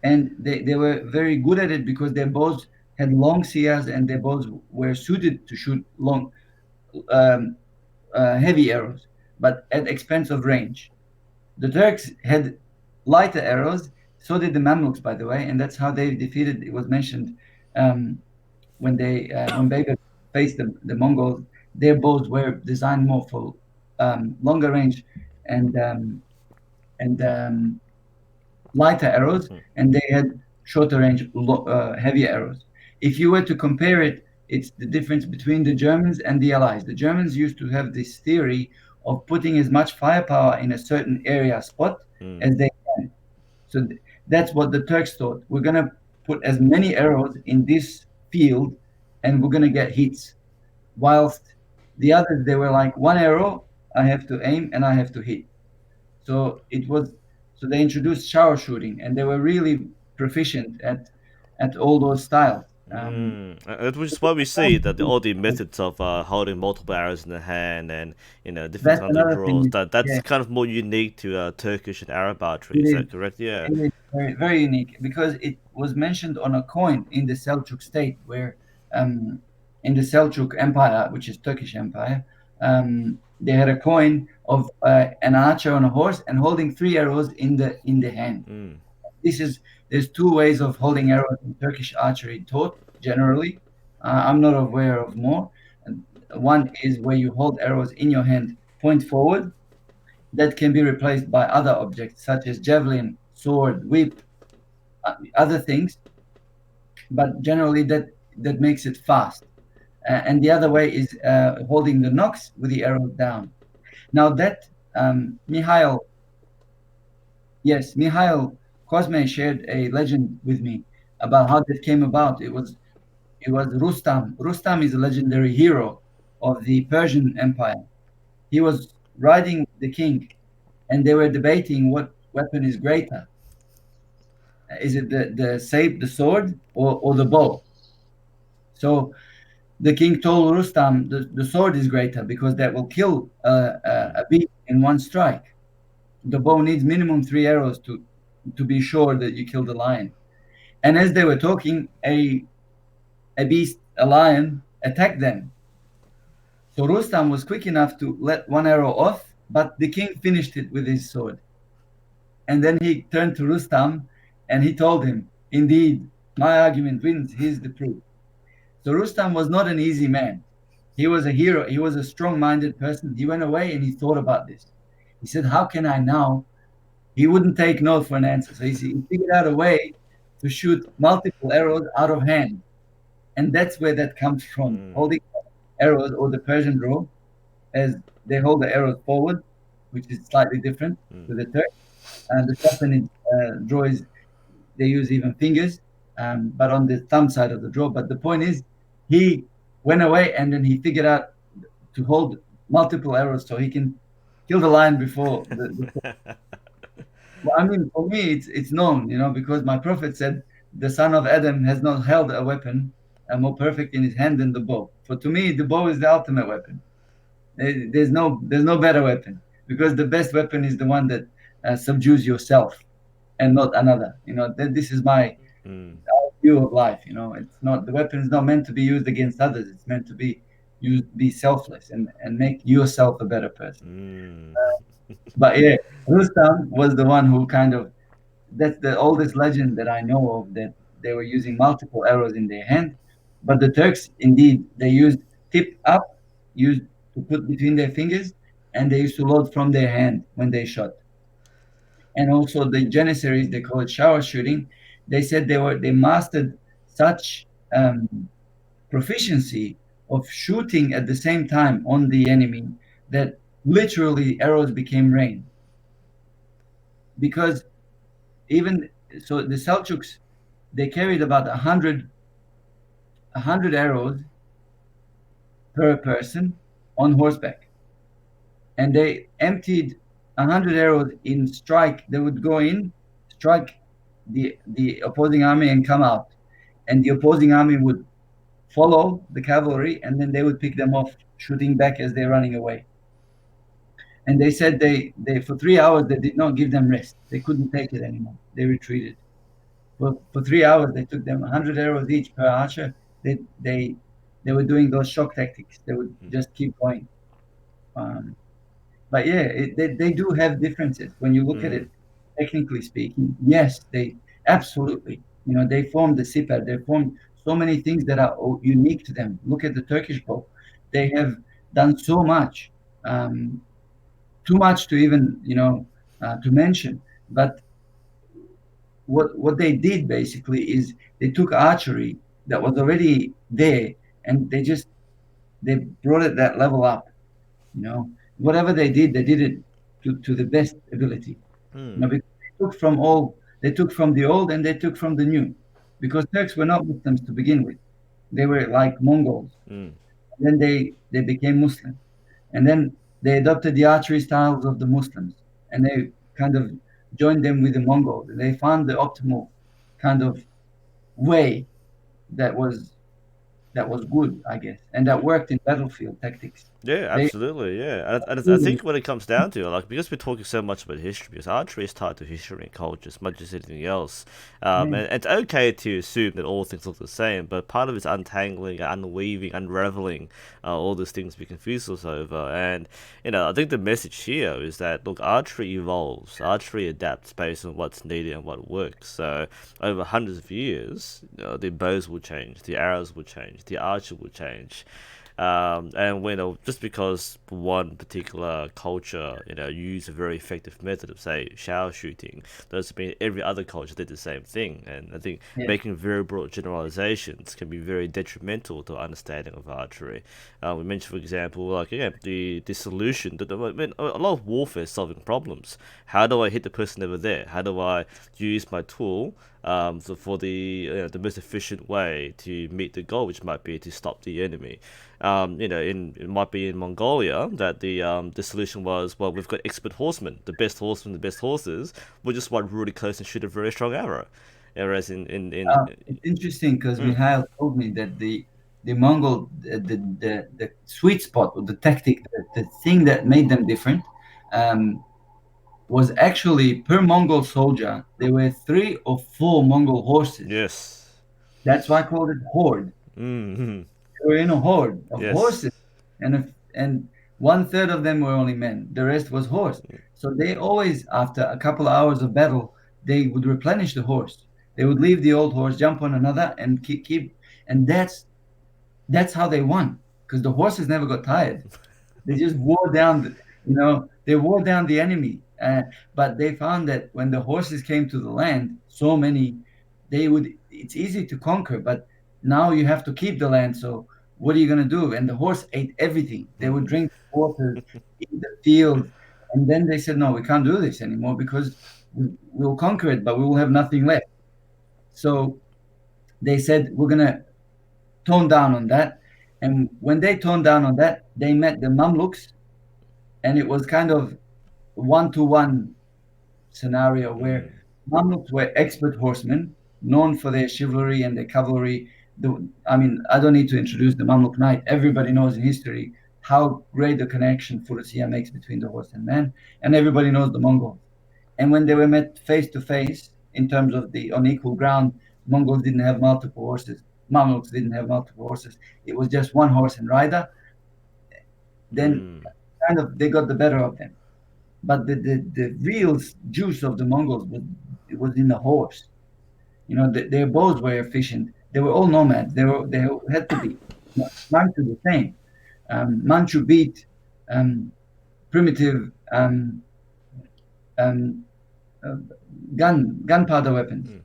and they were very good at it because their bows had long siyas and their bows were suited to shoot long um, heavy arrows, but at expense of range. The Turks had lighter arrows, so did the Mamluks, by the way, and that's how they defeated. It was mentioned um, when Baber faced the Mongols. Their bows were designed more for longer range and um, and lighter arrows, and they had shorter range, heavier arrows. If you were to compare it, it's the difference between the Germans and the Allies. The Germans used to have this theory of putting as much firepower in a certain area spot Mm. as they can. So that's what the Turks thought. We're gonna put as many arrows in this field, and we're gonna get hits. Whilst the others, they were like one arrow, I have to aim and I have to hit. So it was so they introduced shower shooting, and they were really proficient at all those styles. Which is why we see that all the methods of holding multiple arrows in the hand and different That's kinds of another draws thing. that's Yeah, kind of more unique to Turkish and Arab archery. it Is is. that correct? Yeah. It is very, very unique because it was mentioned on a coin in the Seljuk state, where in the Seljuk Empire, which is Turkish Empire, they had a coin of an archer on a horse and holding three arrows in the hand. Mm. This is There's two ways of holding arrows in Turkish archery taught generally. I'm not aware of more. And one is where you hold arrows in your hand, point forward. That can be replaced by other objects such as javelin, sword, whip, other things. But generally, that makes it fast. And the other way is holding the nocks with the arrows down. Now that Mihail, yes, Mihail Cosme shared a legend with me about how that came about. It was Rustam. Rustam is a legendary hero of the Persian Empire. He was riding the king, and they were debating what weapon is greater. Is it the sword, or the bow? So the king told Rustam the sword is greater because that will kill Mm. a beast in one strike. The bow needs minimum three arrows to be sure that you kill the lion. And as they were talking, a lion, attacked them. So Rustam was quick enough to let one arrow off, but the king finished it with his sword. And then he turned to Rustam and he told him, "Indeed, my argument wins. Here's the proof." So Rustam was not an easy man. He was a hero. He was a strong-minded person. He went away and he thought about this. He said, "How can I now?" He wouldn't take no for an answer. So he figured out a way to shoot multiple arrows out of hand. And that's where that comes from. Mm. Holding arrows, or the Persian draw, as they hold the arrows forward, which is slightly different Mm. to the Turk. And the Japanese draw is, they use even fingers, but on the thumb side of the draw. But the point is, he went away and then he figured out to hold multiple arrows so he can kill the lion before the. Well, I mean, for me, it's known, because my prophet said the son of Adam has not held a weapon more perfect in his hand than the bow. For to me, the bow is the ultimate weapon. There's no better weapon, because the best weapon is the one that subdues yourself and not another. This is my Mm. view of life. It's not the weapon is not meant to be used against others. It's meant to be used, be selfless, and make yourself a better person. Mm. But yeah, Rustam was the one who kind of, that's the oldest legend that I know of, that they were using multiple arrows in their hand. But the Turks, indeed, they used tip up, used to put between their fingers, and they used to load from their hand when they shot. And also the Janissaries, they call it shower shooting. They said they mastered such proficiency of shooting at the same time on the enemy that literally arrows became rain. Because even so, the Seljuks, they carried about a hundred arrows per person on horseback, and they emptied 100 arrows in strike. They would go in, strike the opposing army, and come out, and the opposing army would follow the cavalry, and then they would pick them off, shooting back as they're running away. And they said they for 3 hours they did not give them rest. They couldn't take it anymore. They retreated. For 3 hours, they took them 100 arrows each per archer. They were doing those shock tactics. They would just keep going. Um, but yeah, they do have differences when you look at Mm. it, technically speaking. Yes, they absolutely. They formed the siper. They formed so many things that are unique to them. Look at the Turkish bow. They have done so much, too much to even to mention. But what they did basically is they took archery that was already there, and they brought it that level up. Whatever they did it to the best ability. Mm. Because they took from the old and they took from the new, because Turks were not Muslims to begin with. They were like Mongols. Mm. Then they became Muslim, and then they adopted the archery styles of the Muslims, and they kind of joined them with the Mongols. And they found the optimal kind of way that was that was good, I guess, and that worked in battlefield tactics. Yeah, They absolutely. Yeah, and I really, think when it comes down to it, like because we're talking so much about history, because archery is tied to history and culture as much as anything else. yeah, And it's okay to assume that all things look the same, but part of it's untangling, unweaving, unraveling all these things we confuse us over. And I think the message here is that look, archery evolves, archery adapts based on what's needed and what works. So over hundreds of years, the bows will change, the arrows will change, the archer will change. And just because one particular culture, use a very effective method of, say, shower shooting, doesn't mean every other culture did the same thing. And I think yeah. making very broad generalizations can be very detrimental to understanding of archery. We mentioned, for example, like again, the solution. I mean, a lot of warfare is solving problems. How do I hit the person over there? How do I use my tool so for the most efficient way to meet the goal, which might be to stop the enemy. It might be in Mongolia that the solution was, well, we've got expert horsemen, the best horses. We'll just run really close and shoot a very strong arrow. Whereas in It's interesting because mm, Mihail told me that the Mongol the sweet spot or the tactic, the thing that made them different, um, was actually per Mongol soldier there were 3 or 4 Mongol horses. yes, That's why I called it horde. mm, They were in a horde of yes, horses, and 1/3 of them were only men. The rest was horse. So they always, after a couple of hours of battle, they would replenish the horse. They would leave the old horse, jump on another, and keep. And that's how they won because the horses never got tired. They just wore down, they wore down the enemy. But they found that when the horses came to the land, so many, it's easy to conquer, but now you have to keep the land. So what are you going to do? And the horse ate everything. They would drink water, eat the field. And then they said, no, we can't do this anymore because we'll conquer it, but we will have nothing left. So they said, we're going to tone down on that. And when they toned down on that, they met the Mamluks, and it was kind of 1-to-1 scenario where mm, Mamluks were expert horsemen, known for their chivalry and their cavalry. I mean, I don't need to introduce the Mamluk knight. Everybody knows in history how great the connection Furusiyya makes between the horse and man, and everybody knows the Mongols. And when they were met face to face in terms of the on equal ground, Mongols didn't have multiple horses. Mamluks didn't have multiple horses. It was just one horse and rider. Then mm, kind of they got the better of them. But the real juice of the Mongols was in the horse. Their bows were efficient. They were all nomads. They had to be. Manchu the same. Manchu beat primitive um, uh, gunpowder weapons. mm,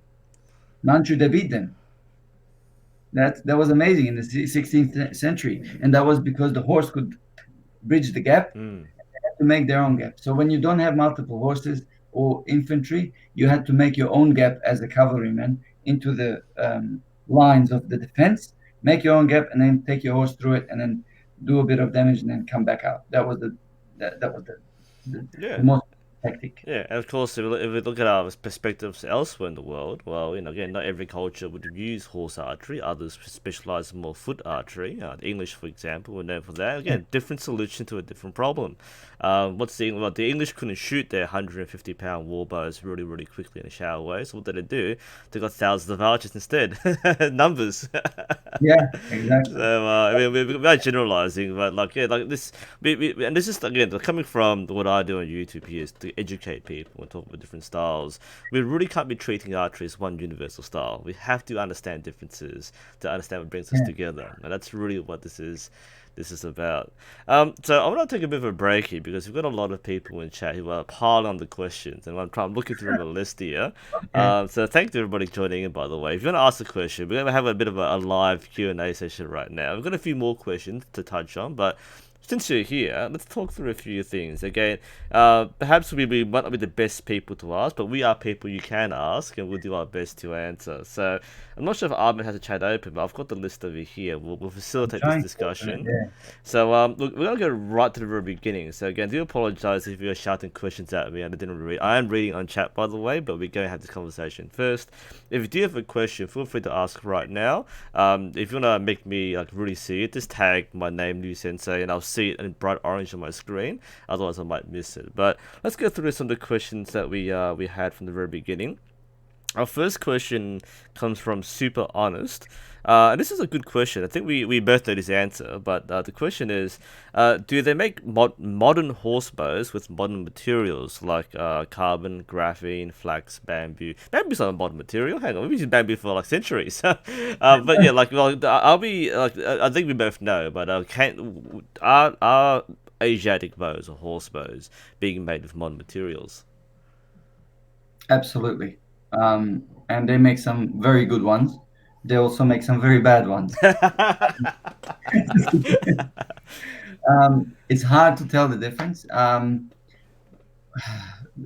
Manchu they beat them. That was amazing in the 16th century, and that was because the horse could bridge the gap mm. to make their own gap. So when you don't have multiple horses or infantry, you had to make your own gap as a cavalryman into the lines of the defense, make your own gap, and then take your horse through it, and then do a bit of damage, and then come back out. That was the Yeah. most tactic. Yeah, and of course, if we look at our perspectives elsewhere in the world, well, again, not every culture would use horse archery. Others specialize in more foot archery. The English, for example, were known for that. Yeah, Again, different solution to a different problem. The English couldn't shoot their 150-pound war bows really, really quickly in a shallow way. So what did they do? They got thousands of archers instead. Numbers. yeah, exactly. So I mean, we're not generalizing, but like yeah, like this, and this is again coming from what I do on YouTube here is to educate people and talk about different styles. We really can't be treating archery as one universal style. We have to understand differences to understand what brings us Yeah, together, and that's really what this is. This is about. So I want to take a bit of a break here because we've got a lot of people in chat who are piling on the questions, and I'm looking through the list here. okay. So thank you everybody joining in. By the way, if you want to ask a question, we're gonna have a bit of a live Q&A session right now. We've got a few more questions to touch on, but since you're here, let's talk through a few things. Again, perhaps we might not be the best people to ask, but we are people you can ask, and we'll do our best to answer. So I'm not sure if Ahmed has a chat open, but I've got the list over here. We'll I'm facilitate this trying to open it. discussion. Yeah. So look, we're gonna go right to the very beginning. So again, do apologize if you're shouting questions at me and I didn't read. I am reading on chat, by the way, but we're going to have this conversation first. If you do have a question, feel free to ask right now. If you wanna make me like really see it, just tag my name, NUSensei, and I'll see it in bright orange on my screen. Otherwise, I might miss it. But let's go through some of the questions that we had from the very beginning. Our first question comes from Super Honest. And this is a good question. I think we both know this answer, but the question is, do they make modern horse bows with modern materials like carbon, graphene, flax, bamboo? Bamboo's not a modern material. Hang on, we've used bamboo for like centuries. But yeah, like, well, are we like? I think we both know, but can are Asiatic bows or horse bows being made with modern materials? Absolutely. And they make some very good ones. They also make some very bad ones. It's hard to tell the difference.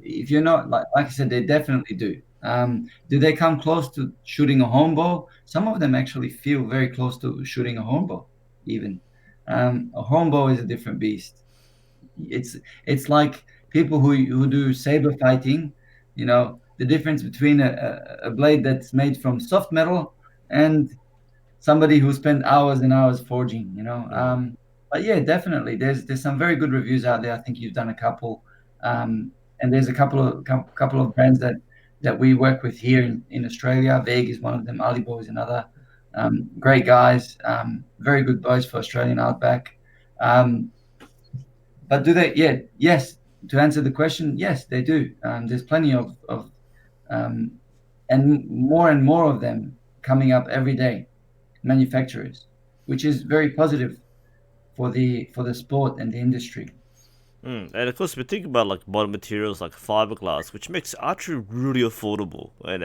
If you're not like I said, they definitely do. Do they come close to shooting a hornbow? Some of them actually feel very close to shooting a hornbow. Even a hornbow is a different beast. It's it's like people who do saber fighting. You know the difference between a blade that's made from soft metal and somebody who spent hours and hours forging. Mm, But yeah, definitely, there's some very good reviews out there. I think you've done a couple, and there's a couple of brands that we work with here in Australia. Veg is one of them. Alibo is another. Great guys, very good bows for Australian outback. Um, but do they? Yeah, yes. To answer the question, yes, they do. There's plenty of um, and more of them coming up every day, manufacturers, which is very positive for the sport and the industry. And of course, we think about like modern materials like fiberglass, which makes archery really affordable. Like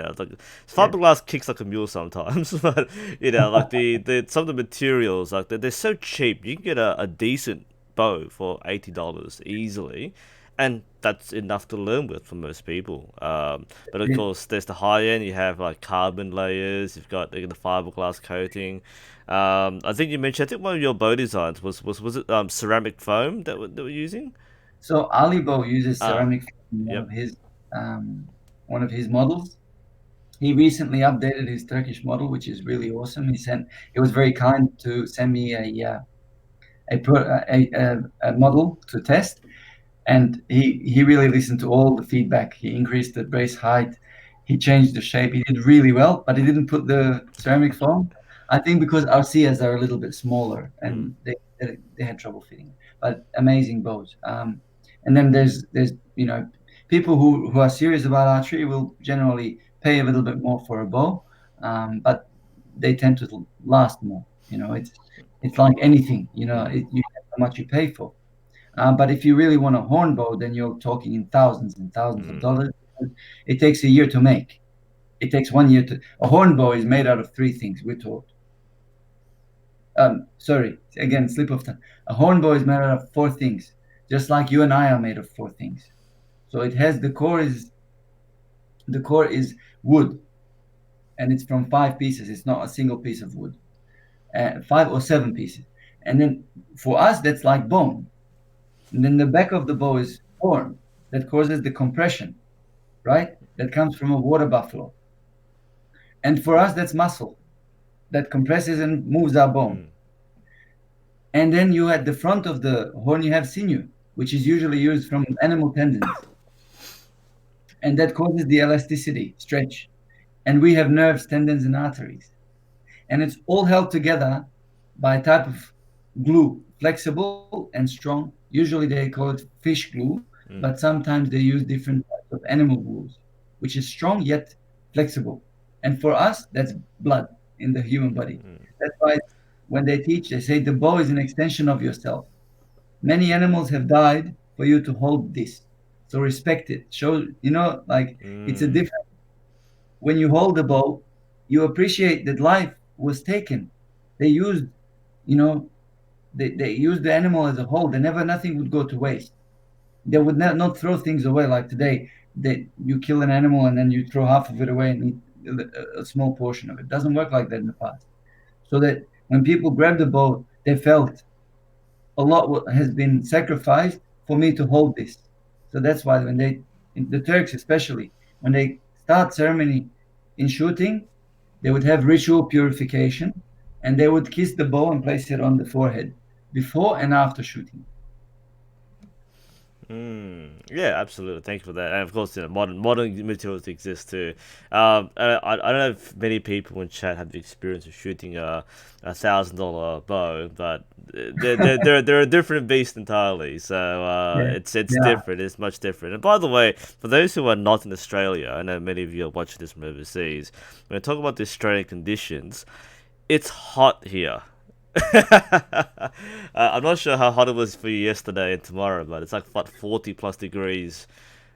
Yeah. fiberglass kicks like a mule sometimes, but like the some of the materials like they're so cheap. You can get a decent bow for $80 easily, and that's enough to learn with for most people. But of Yeah. course, there's the high end. You have like carbon layers. You've got the fiberglass coating. I think you mentioned. I think one of your bow designs was it ceramic foam that we're using? So Alibo uses Ah, ceramic in yep. um, one of his models. He recently updated his Turkish model, which is really awesome. He was very kind to send me a model to test, and he really listened to all the feedback. He increased the brace height, he changed the shape. He did really well, but he didn't put the ceramic foam. I think because our Cias are a little bit smaller Mm, and they had trouble fitting. But amazing bows. And then there's people who are serious about archery will generally pay a little bit more for a bow, but they tend to last more. It's like anything. mm, You how much you pay for. But if you really want a horn bow, then you're talking in thousands and thousands of mm, dollars. It takes a year to make. It takes 1 year to. A horn bow is made out of three things, we're taught. Sorry, again, slip of tongue. A horn bow is made out of four things, just like you and I are made of four things. So it has the core is wood, and it's from five pieces. It's not a single piece of wood, five or seven pieces. And then for us, that's like bone. And then the back of the bow is horn that causes the compression, right? That comes from a water buffalo. And for us, that's muscle that compresses and moves our bone. mm, And then you at the front of the horn, you have sinew, which is usually used from animal tendons. And that causes the elasticity, stretch. And we have nerves, tendons, and arteries. And it's all held together by a type of glue, flexible and strong. Usually they call it fish glue, but mm, sometimes they use different types of animal glues, which is strong yet flexible. And for us, that's blood in the human body. mm, That's why when they teach, they say the bow is an extension of yourself. Many animals have died for you to hold this. So respect it. Show, like it's a mm, different when you hold the bow, you appreciate that life was taken. They used, you know, they used the animal as a whole. They never nothing would go to waste. They would not throw things away like today. That you kill an animal and then you throw half of it away and eat a small portion of it. It doesn't work like that in the past. So that when people grabbed the bow, they felt a lot has been sacrificed for me to hold this. So that's why when the Turks especially, when they start ceremony in shooting, they would have ritual purification and they would kiss the bow and place it on the forehead. before and after shooting. Yeah, absolutely. Thank you for that. And of course, modern materials exist too. I don't know if many people in chat have the experience of shooting $1,000 bow, but they're a different beast entirely. So Yeah, it's yeah. different. It's much different. And by the way, for those who are not in Australia, I know many of you are watching this from overseas. When I talk about the Australian conditions, it's hot here. I'm not sure how hot it was for you yesterday and tomorrow, but it's like what 40 plus degrees.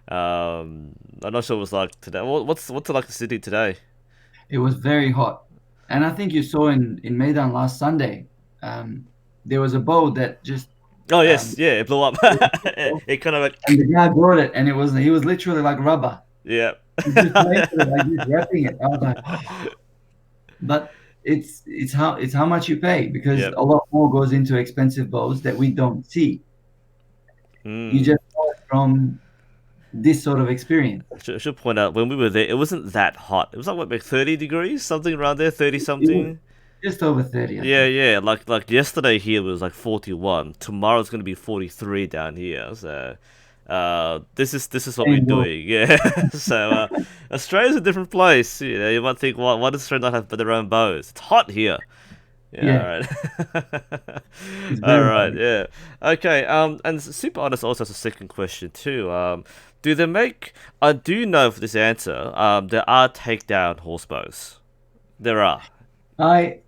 I'm not sure what it was like today. What's it like in Sydney today? It was very hot, and I think you saw in Maydaan last Sunday, um, there was a boat that just Oh um, yes, yeah, it blew up. It kind of and like the guy brought it, and he was literally like rubber. yeah. He just went for it like this, wrapping it. I was like, but it's how much you pay because Yep. a lot more goes into expensive bows that we don't see. You Mm. just know it from this sort of experience. I should point out when we were there, it wasn't that hot. It was like what, like 30 degrees, something around there, 30 It was something. just over 30, I Yeah, think. yeah. Like yesterday here was like 41. Tomorrow's gonna be 43 down here. So, this is what we're Same boat. doing. Yeah. So, Australia's a different place. You know, you might think, why does Australia not have their own bows? It's hot here. Yeah. Yeah, All right. it's All very right. hot. Yeah. Okay. And Super Honest also has a second question too. Do they make? I do know for this answer. There are takedown horse bows. There are. I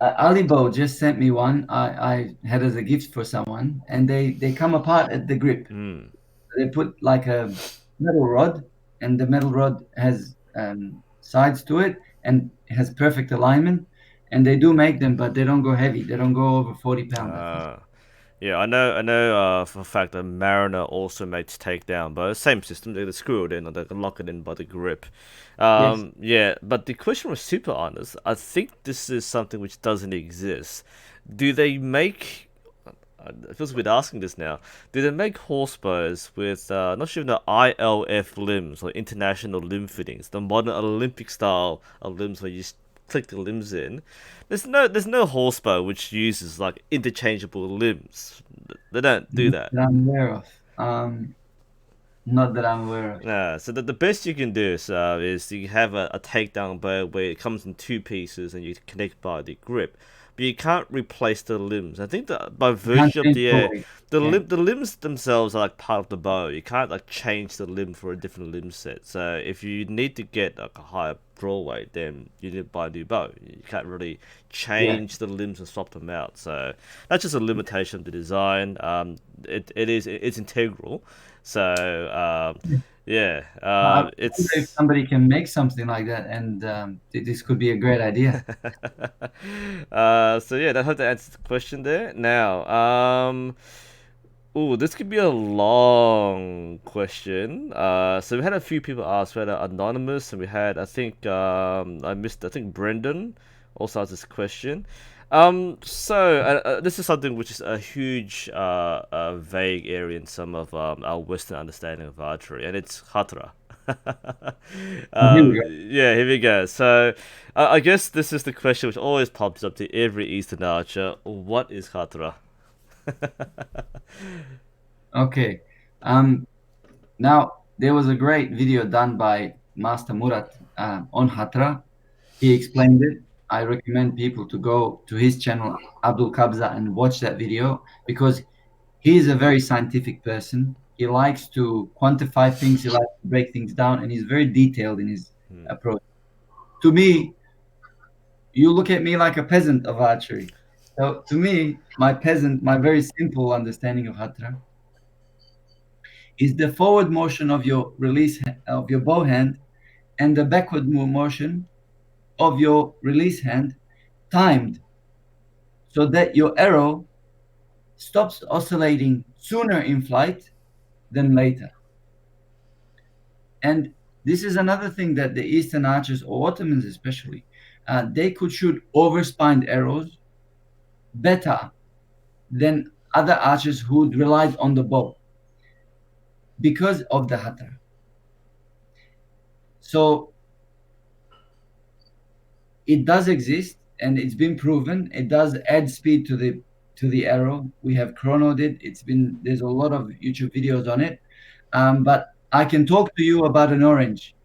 Alibo just sent me one. I had as a gift for someone, and they come apart at the grip. Hmm. They put like a metal rod, and the metal rod has sides to it and has perfect alignment. And they do make them, but they don't go heavy. They don't go over 40 pounds, I think. Uh, Yeah, I know for a fact that Mariner also makes takedown, but same system. They screw it in or they can lock it in by the grip. Yes, Yeah, but the question was super honest. I think this is something which doesn't exist. Do they make? It feels weird asking this now. Do they make horse bows with not sure if the ILF limbs or international limb fittings, the modern Olympic style of limbs where you just click the limbs in? There's no horse bow which uses like interchangeable limbs. They don't do not that. that I'm aware of. Not that I'm aware of. So the best you can do is you have a takedown bow where it comes in two pieces and you connect by the grip, but you can't replace the limbs. I think that by You can't virtue of change the the weight. Yeah, the limbs themselves are like part of the bow. You can't like change the limb for a different limb set. So if you need to get like a higher draw weight, then you need to buy a new bow. You can't really yeah. change the limbs and swap them out. So that's just a limitation of the design. It's integral. So yeah, I wonder if it's somebody can make something like that, and this could be a great idea. so yeah, I hope that answers the question there. Now, this could be a long question. So we had a few people ask. We had anonymous, and we had I think Brendan also asked this question. So this is something which is a huge, vague area in some of our Western understanding of archery, and it's hatra. Here we go. Yeah, here we go. So, I guess this is the question which always pops up to every Eastern archer. What is hatra? Okay. Um, Now, there was a great video done by Master Murat on Hatra. He explained it. I recommend people to go to his channel, Abdul Kabza, and watch that video because he is a very scientific person. He likes to quantify things, he likes to break things down, and he's very detailed in his approach. To me, you look at me like a peasant of archery. So, to me, my very simple understanding of Hatra is the forward motion of your of your bow hand and the backward motion of your release hand timed so that your arrow stops oscillating sooner in flight than later. And this is another thing that the Eastern archers, or Ottomans especially, they could shoot overspined arrows better than other archers who relied on the bow because of the hata. So it does exist and it's been proven. It does add speed to the to the arrow. We have chronoed it. There's a lot of YouTube videos on it. But I can talk to you about an orange,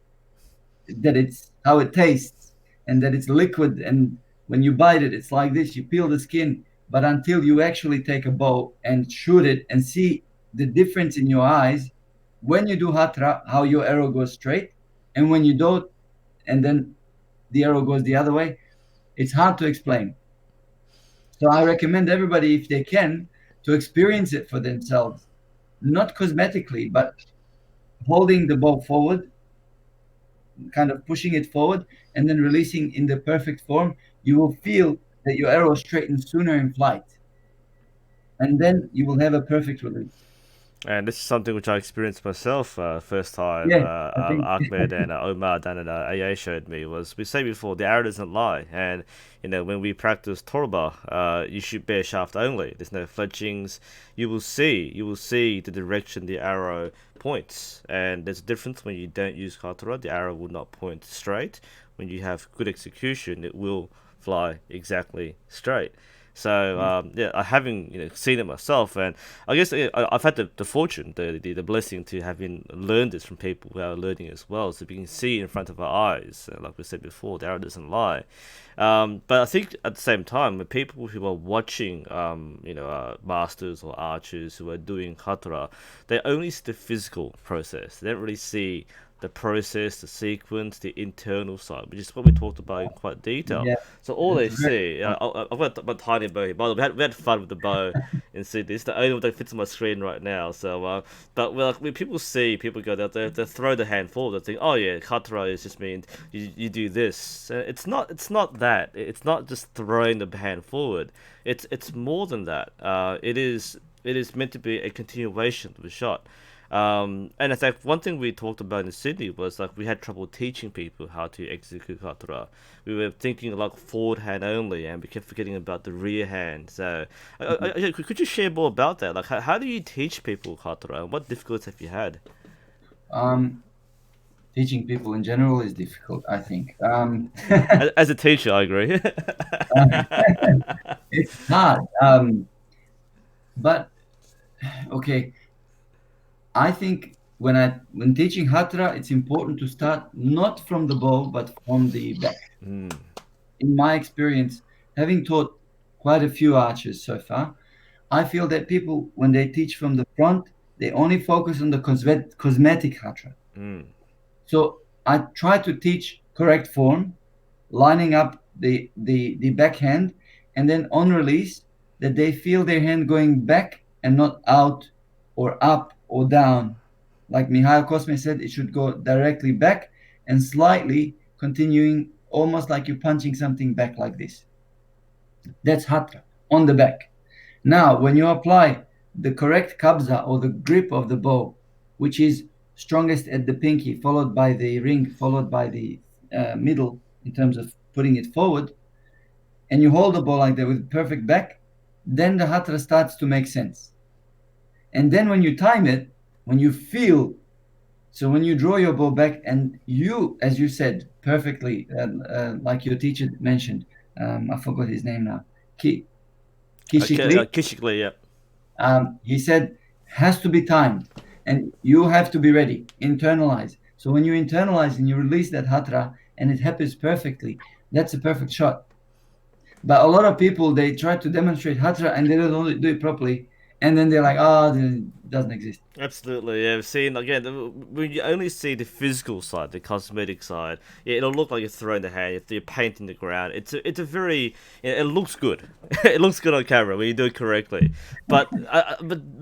that it's how it tastes, and that it's liquid, and when you bite it, it's like this. You peel the skin, but until you actually take a bow and shoot it and see the difference in your eyes when you do hatra, how your arrow goes straight, and when you don't, and then the arrow goes the other way, it's hard to explain. So I recommend everybody, if they can, to experience it for themselves, not cosmetically, but holding the bow forward, kind of pushing it forward, and then releasing in the perfect form. You will feel that your arrow straightens sooner in flight, and then you will have a perfect release. And this is something which I experienced myself first time. Yeah, I think. Ahmed and Omar down at AA showed me was, we say before, the arrow doesn't lie. And when we practice torba, you shoot bare shaft only. There's no fletchings. You will see the direction the arrow points, and there's a difference when you don't use katara. The arrow will not point straight. When you have good execution, it will fly exactly straight. So yeah, I having seen it myself, and I guess I've had the fortune, the blessing to having learned this from people who are learning as well. So we can see in front of our eyes, like we said before, the arrow doesn't lie. But I think at the same time, the people who are watching, masters or archers who are doing khatara, they only see the physical process. They don't really see the process, the sequence, the internal side, which is what we talked about in quite detail. Yeah, So all that's they very. see, I've got my tiny bow here. By the way, we had fun with the bow in Sydney. It's the only one that fits on my screen right now. So, but when people see people go out there, they throw the hand forward. They think, oh yeah, khatara is just mean you do this. It's not that. It's not just throwing the hand forward. It's more than that. It is meant to be a continuation of the shot. And in fact, one thing we talked about in Sydney was like we had trouble teaching people how to execute katra. We were thinking like forward hand only, and we kept forgetting about the rear hand. So, could you share more about that? Like, how do you teach people katra, and what difficulties have you had? Um, Teaching people in general is difficult, I think. As a teacher, I agree. It's hard. But okay, I think when teaching hatra, it's important to start not from the bow but from the back. In my experience, having taught quite a few archers so far, I feel that people, when they teach from the front, they only focus on the cosmetic hatra. So I try to teach correct form, lining up the backhand, and then on release, that they feel their hand going back and not out or up or down. Like Mihail Kosme said, it should go directly back and slightly continuing, almost like you're punching something back like this. That's hatra on the back. Now, when you apply the correct kabza or the grip of the bow, which is strongest at the pinky, followed by the ring, followed by the middle in terms of putting it forward, and you hold the bow like that with perfect back, then the hatra starts to make sense. And then when you time it, when you feel, so when you draw your bow back and you, as you said perfectly, like your teacher mentioned, I forgot his name now, Okay, Kishikli, Kishikli, yeah. he said, has to be timed, and you have to be ready, internalize. So when you internalize and you release that hatra and it happens perfectly, that's a perfect shot. But a lot of people, they try to demonstrate hatra and they don't do it properly, and then they're like, oh, it doesn't exist. Absolutely, yeah. I've seen again when you only see the physical side, the cosmetic side. Yeah, it'll look like you're throwing the hand, if you're painting the ground. It's a very, it looks good. It looks good on camera when you do it correctly. But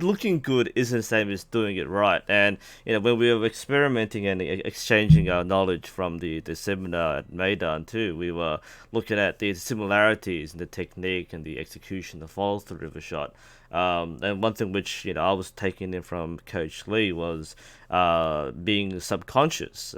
looking good isn't the same as doing it right. And when we were experimenting and exchanging our knowledge from the seminar at Maydaan too, we were looking at the similarities in the technique and the execution, the follow through of a shot. And one thing which I was taking in from Coach Lee was being subconscious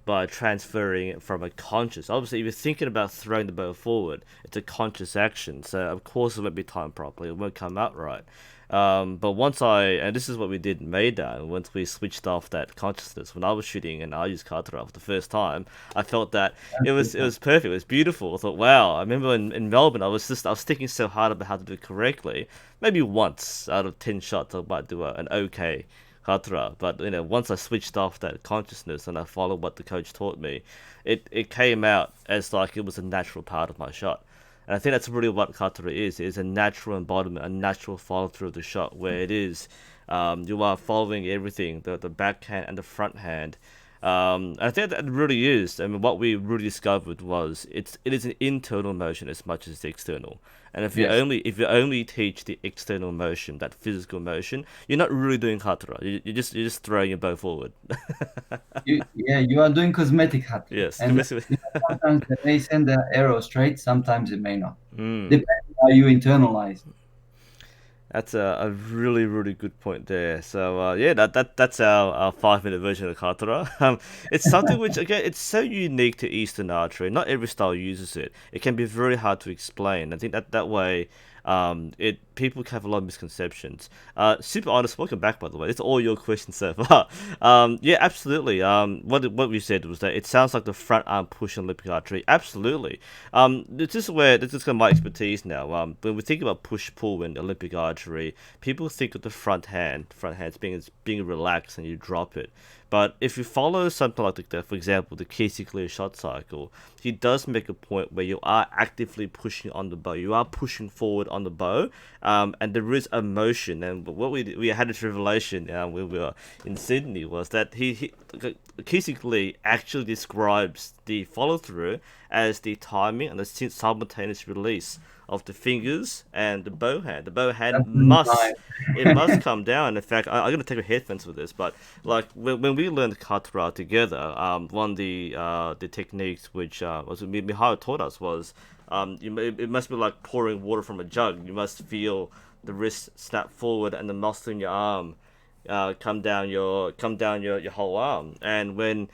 by transferring it from a conscious. Obviously, if you're thinking about throwing the bow forward, it's a conscious action. So of course it won't be timed properly. It won't come out right. But once and this is what we did in Maydaan, once we switched off that consciousness, when I was shooting and I used Katra for the first time, I felt that it was perfect, it was beautiful. I thought, wow, I remember in Melbourne, I was thinking so hard about how to do it correctly. Maybe once out of 10 shots, I might do an okay Katra. But once I switched off that consciousness and I followed what the coach taught me, it came out as like it was a natural part of my shot. And I think that's really what kata is a natural embodiment, a natural follow through of the shot, where it is you are following everything, the backhand and the front hand. I think that really is. I mean, what we really discovered was it is an internal motion as much as the external. And Yes. if you only teach the external motion, that physical motion, you're not really doing kata. You're just throwing your bow forward. You are doing cosmetic hatri, Yes, and sometimes they may send the arrow straight, sometimes it may not. mm. Depending how you internalize. That's a really really good point there. So yeah, that's our 5 minute version of Katara. It's something which again it's so unique to Eastern archery. Not every style uses it. It can be very hard to explain. I think that way, it people have a lot of misconceptions. Super honest. Welcome back, by the way. It's all your questions so far. Yeah, absolutely. What we said was that it sounds like the front arm push in Olympic archery. Absolutely. This is kind of my expertise now. When we think about push pull in Olympic archery, people think of the front hands being relaxed and you drop it. But if you follow something like that, for example, the Casey Clear shot cycle, he does make a point where you are actively pushing on the bow. You are pushing forward on the bow, and there is a motion. And what we had this revelation when we were in Sydney was that he Casey Clear actually describes the follow through as the timing and the simultaneous release of the fingers and the bow hand. The bow hand That's nice. must come down. In fact, I'm gonna take your headphones for this, but like when we learned katra together, one of the techniques which was Mihail taught us was it must be like pouring water from a jug. You must feel the wrist snap forward and the muscle in your arm come down your whole arm. And when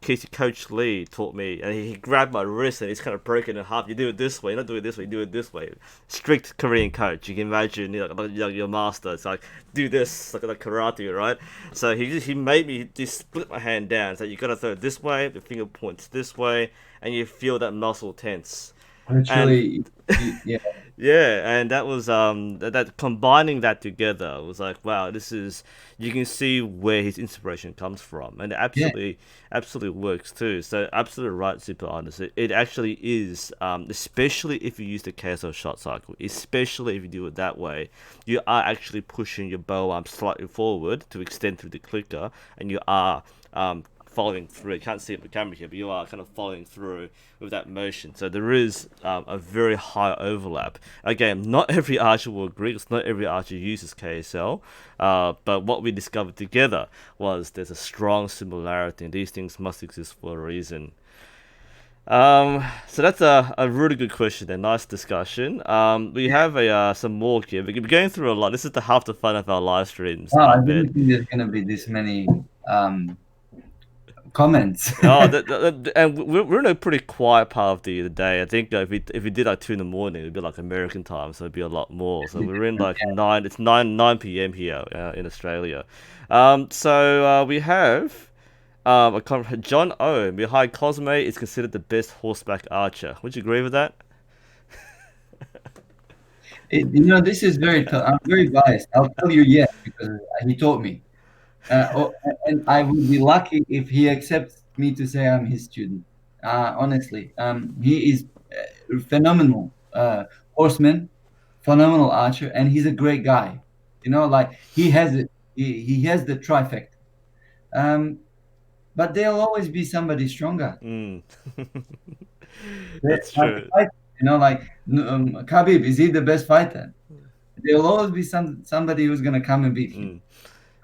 Casey Coach Lee taught me, and he grabbed my wrist and he's kind of broken it in half. You do it this way, not do it this way. You do it this way. Strict Korean coach. You can imagine, like your master. It's like do this, like karate, right? So he made me just split my hand down. So you gotta throw it this way. The finger points this way, and you feel that muscle tense. And Literally, yeah, yeah, and that was that combining that together was like, wow, this is you can see where his inspiration comes from, and it yeah, absolutely works too. So absolutely right, super honest. It actually is, especially if you use the KSL shot cycle, especially if you do it that way, you are actually pushing your bow arm slightly forward to extend through the clicker, and you are following through. You can't see it on the camera here, but you are kind of following through with that motion. So there is a very high overlap. Again, not every archer will agree because not every archer uses KSL. But what we discovered together was there's a strong similarity, and these things must exist for a reason. So that's a really good question and nice discussion. We yeah. have some more here. We're going through a lot. This is the half the fun of our live streams, Wow, I Ahmed. didn't think there's gonna be this many comments. Oh, and we're in a pretty quiet part of the day. I think if we did like 2 in the morning, it'd be like American time, so it'd be a lot more. So we're in like nine. It's nine p.m. here in Australia. So we have a comment from John O. Mihai Cosme is considered the best horseback archer. Would you agree with that? This is I'm very biased. I'll tell you yes because he taught me. And I would be lucky if he accepts me to say I'm his student. Honestly, he is a phenomenal horseman, phenomenal archer, and he's a great guy. Like he has it. He has the trifecta. Um, but there'll always be somebody stronger. Mm. They're That's like true. fight, like Khabib. Is he the best fighter? There'll always be somebody who's gonna come and beat him. Mm.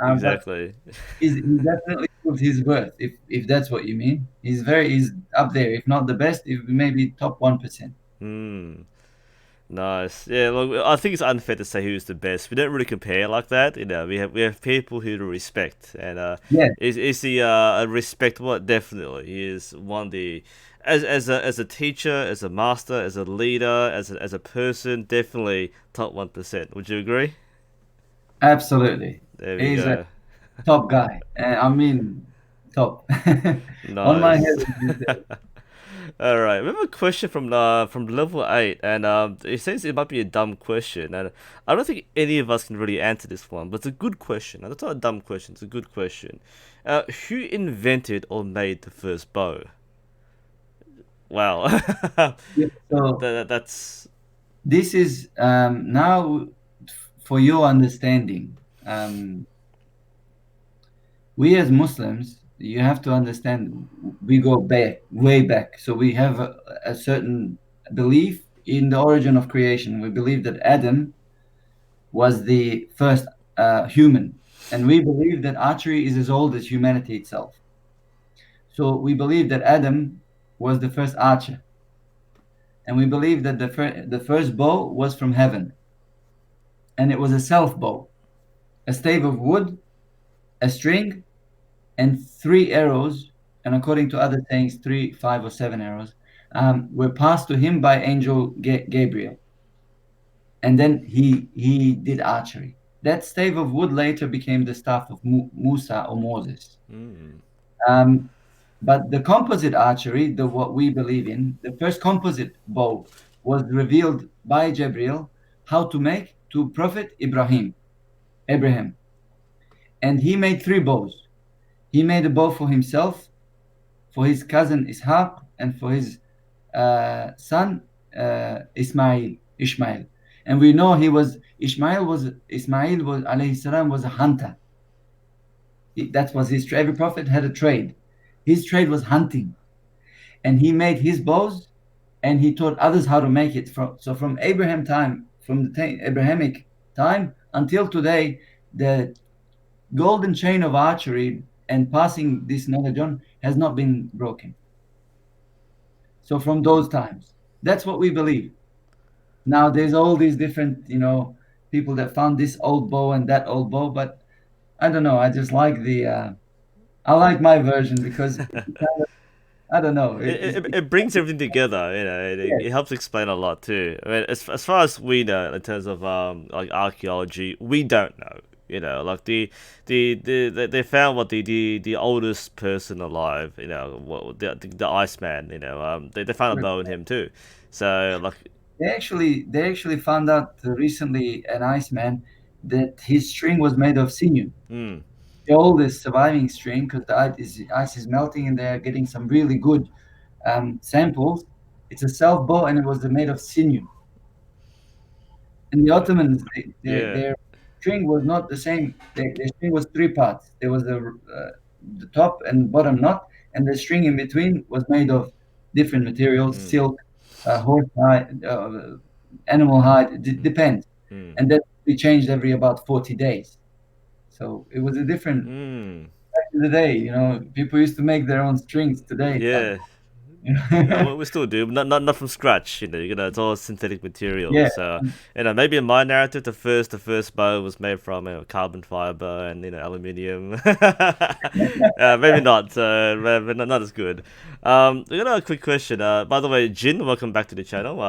But Exactly. he definitely proved his worth. If that's what you mean, he's up there. If not the best, if maybe top 1%. Mm. Nice. Yeah, look, I think it's unfair to say who's the best. We don't really compare like that. We have people who to respect, and Yeah, is he a respect? What definitely he is one of the as a teacher, as a master, as a leader, as a person, definitely top 1%. Would you agree? Absolutely. There we He's a go. top guy. I mean, top. On my head, Nice. as you say. All right, we have a question from level 8, and it says it might be a dumb question, and I don't think any of us can really answer this one, but it's a good question. And it's not a dumb question; it's a good question. Who invented or made the first bow? Wow, Yeah, so that's this is now for your understanding. We as Muslims, you have to understand, we go back, way back. So we have a certain belief in the origin of creation. We believe that Adam was the first human, and we believe that archery is as old as humanity itself. So we believe that Adam was the first archer, and we believe that the first bow was from heaven, and it was a self bow, a stave of wood, a string, and three arrows, and according to other things, three, five, or seven arrows, were passed to him by angel Gabriel, and then he did archery. That stave of wood later became the staff of Musa or Moses. mm, Um, but the composite archery, the what we believe in, the first composite bow was revealed by Gabriel how to make to Prophet Abraham, and he made three bows. He made a bow for himself, for his cousin Ishaq, and for his son Ishmael. And we know he was Ismail was alayhi salam was a hunter. That was his trade. Every prophet had a trade. His trade was hunting, and he made his bows, and he taught others how to make it. From Abraham time, from the Abrahamic time until today, the golden chain of archery and passing this knowledge on has not been broken. So from those times, that's what we believe. Now there's all these different, people that found this old bow and that old bow, but I don't know. I just like I like my version because I don't know. it brings everything together. You know, Yeah, it helps explain a lot too. I mean, as far as we know, in terms of like archaeology, we don't know. You know, like they found what the oldest person alive. You know, what the Iceman. You know, they found a bow in him too. So like, they actually found out recently an Iceman that his string was made of sinew. mm, The oldest surviving string, because the ice is melting, and they're getting some really good samples. It's a self bow, and it was made of sinew. And the Ottomans, yeah, their string was not the same. Their string was three parts. There was the top and bottom knot, and the string in between was made of different materials: mm, silk, horse hide, animal hide. It mm, depends, mm, and that we changed every about 40 days. So it was a different mm, back in the day. People used to make their own strings. Today, it's like, yeah. We still do, but not from scratch. It's all synthetic materials. yeah, So, maybe in my narrative, the first bow was made from carbon fiber and aluminium. Maybe not. But not as good. A quick question. By the way, Jin, welcome back to the channel.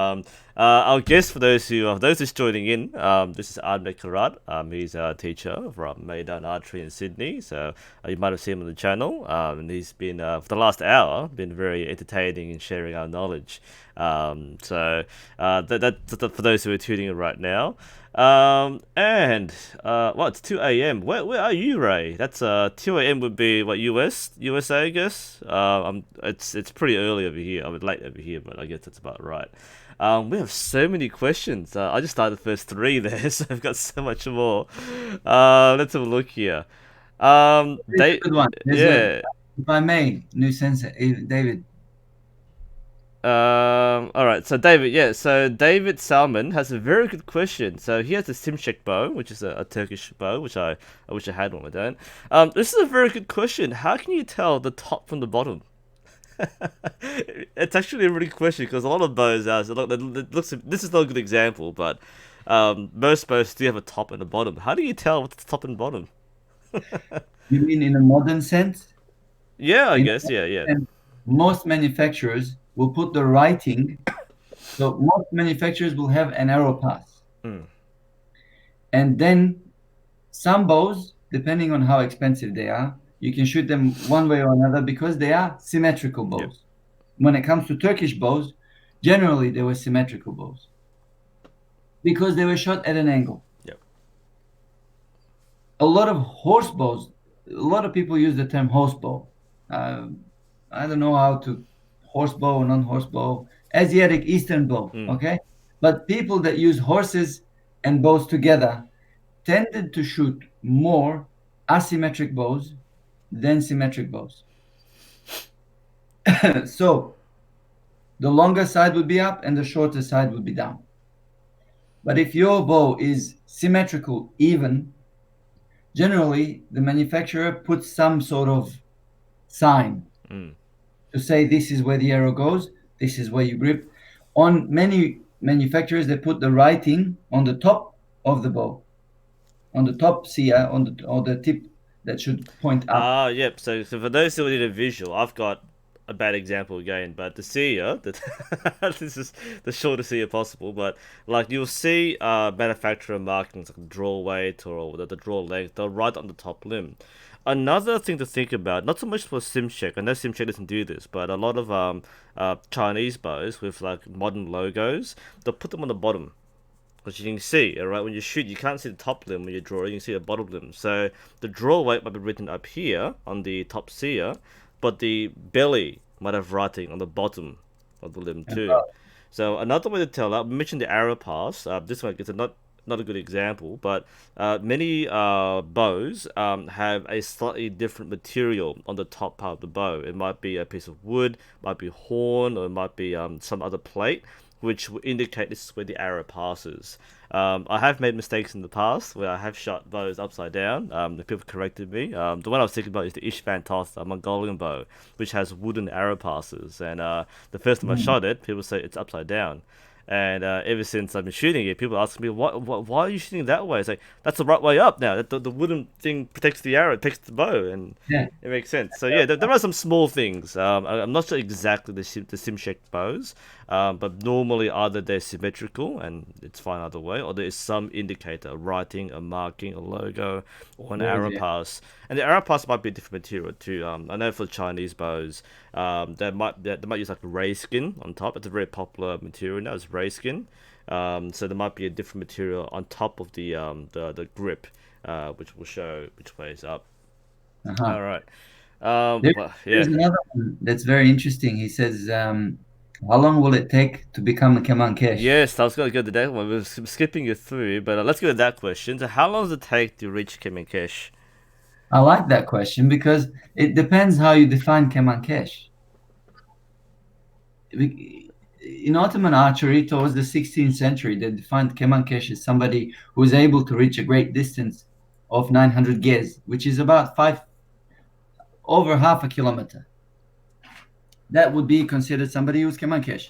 Our guest for those who's joining in, this is Ahmed Karat. He's a teacher from Maydaan Archery in Sydney. So you might have seen him on the channel. And he's been for the last hour been very entertaining and sharing our knowledge. That for those who are tuning in right now. And well, it's 2 a.m. Where are you, Ray? That's 2 a.m. would be what, USA, I guess. It's pretty early over here. I mean, late over here, but I guess that's about right. We have so many questions. I just started the first three there, so I've got so much more. Let's have a look here. it's a good one. Yeah. If I may, NUSensei, David. All right. So David, yeah. So David Salman has a very good question. So he has a Simshek bow, which is a Turkish bow, which I wish I had one. I don't. This is a very good question. How can you tell the top from the bottom? It's actually a really good question because a lot of bows are. So it looks. This is not a good example, but most bows do have a top and a bottom. How do you tell what's the top and bottom? You mean in a modern sense? Yeah, I In a guess. Yeah, modern yeah. sense, most manufacturers will put the writing. So most manufacturers will have an arrow pass, Mm, and then Some bows, depending on how expensive they are, you can shoot them one way or another because they are symmetrical Yep. bows. When it comes to Turkish bows, generally they were symmetrical bows because they were shot at an angle. Yep. A lot of horse bows, a lot of people use the term horse bow. Um, I don't know how to horse bow or non-horse bow, Asiatic Eastern bow, Mm. okay? But people that use horses and bows together tended to shoot more asymmetric bows than symmetric bows. So the longer side would be up and the shorter side would be down. But if your bow is symmetrical, even, generally the manufacturer puts some sort of sign Mm. to say this is where the arrow goes, this is where you grip. On many manufacturers, they put the writing on the top of the bow, on the top sear, on the or the tip that should point up. Yep. So for those who need a visual, I've got a bad example again, but the seer, that this is the shortest seer possible, but like you'll see manufacturer markings like draw weight or the draw length, they'll write on the top limb. Another thing to think about, not so much for SimCheck, I know SimCheck doesn't do this, but a lot of Chinese bows with like modern logos, they'll put them on the bottom. Because you can see, alright, when you shoot, you can't see the top limb when you're drawing, you can see the bottom limb. So the draw weight might be written up here on the top sear, but the belly might have writing on the bottom of the limb too. So another way to tell that, we mentioned the arrow pass. This one is not a good example, but many bows have a slightly different material on the top part of the bow. It might be a piece of wood, might be horn, or it might be some other plate, which will indicate this is where the arrow passes. I have made mistakes in the past where I have shot bows upside down. The people corrected me. The one I was thinking about is the Ishvan Toss, a Mongolian bow, which has wooden arrow passes. And the first time I Mm. shot it, people say it's upside down. And ever since I've been shooting it, people ask me, why are you shooting that way? It's like, that's the right way up now. The wooden thing protects the arrow, it protects the bow, and Yeah. it makes sense. So yeah, there are some small things. I'm not sure exactly the SimCheck bows, but normally either they're symmetrical and it's fine either way, or there is some indicator, a writing, a marking, a logo, or an There is, arrow yeah. pass. And the arrow pass might be a different material too. I know for Chinese bows, they might use like ray skin on top. It's a very popular material now. It's ray skin. So there might be a different material on top of the grip, which will show which way is up. Uh-huh. All right. There, Well, there's yeah. another one that's very interesting. He says, how long will it take to become a Kemankesh? Yes, I was going to go to that one. We're skipping it through, but let's go to that question. So, how long does it take to reach Kimmykak? I like that question because it depends how you define Kemankesh. In Ottoman archery, towards the 16th century, they defined Kemankesh as somebody who is able to reach a great distance of 900 gez, which is about over half a kilometer. That would be considered somebody who's Kemankesh.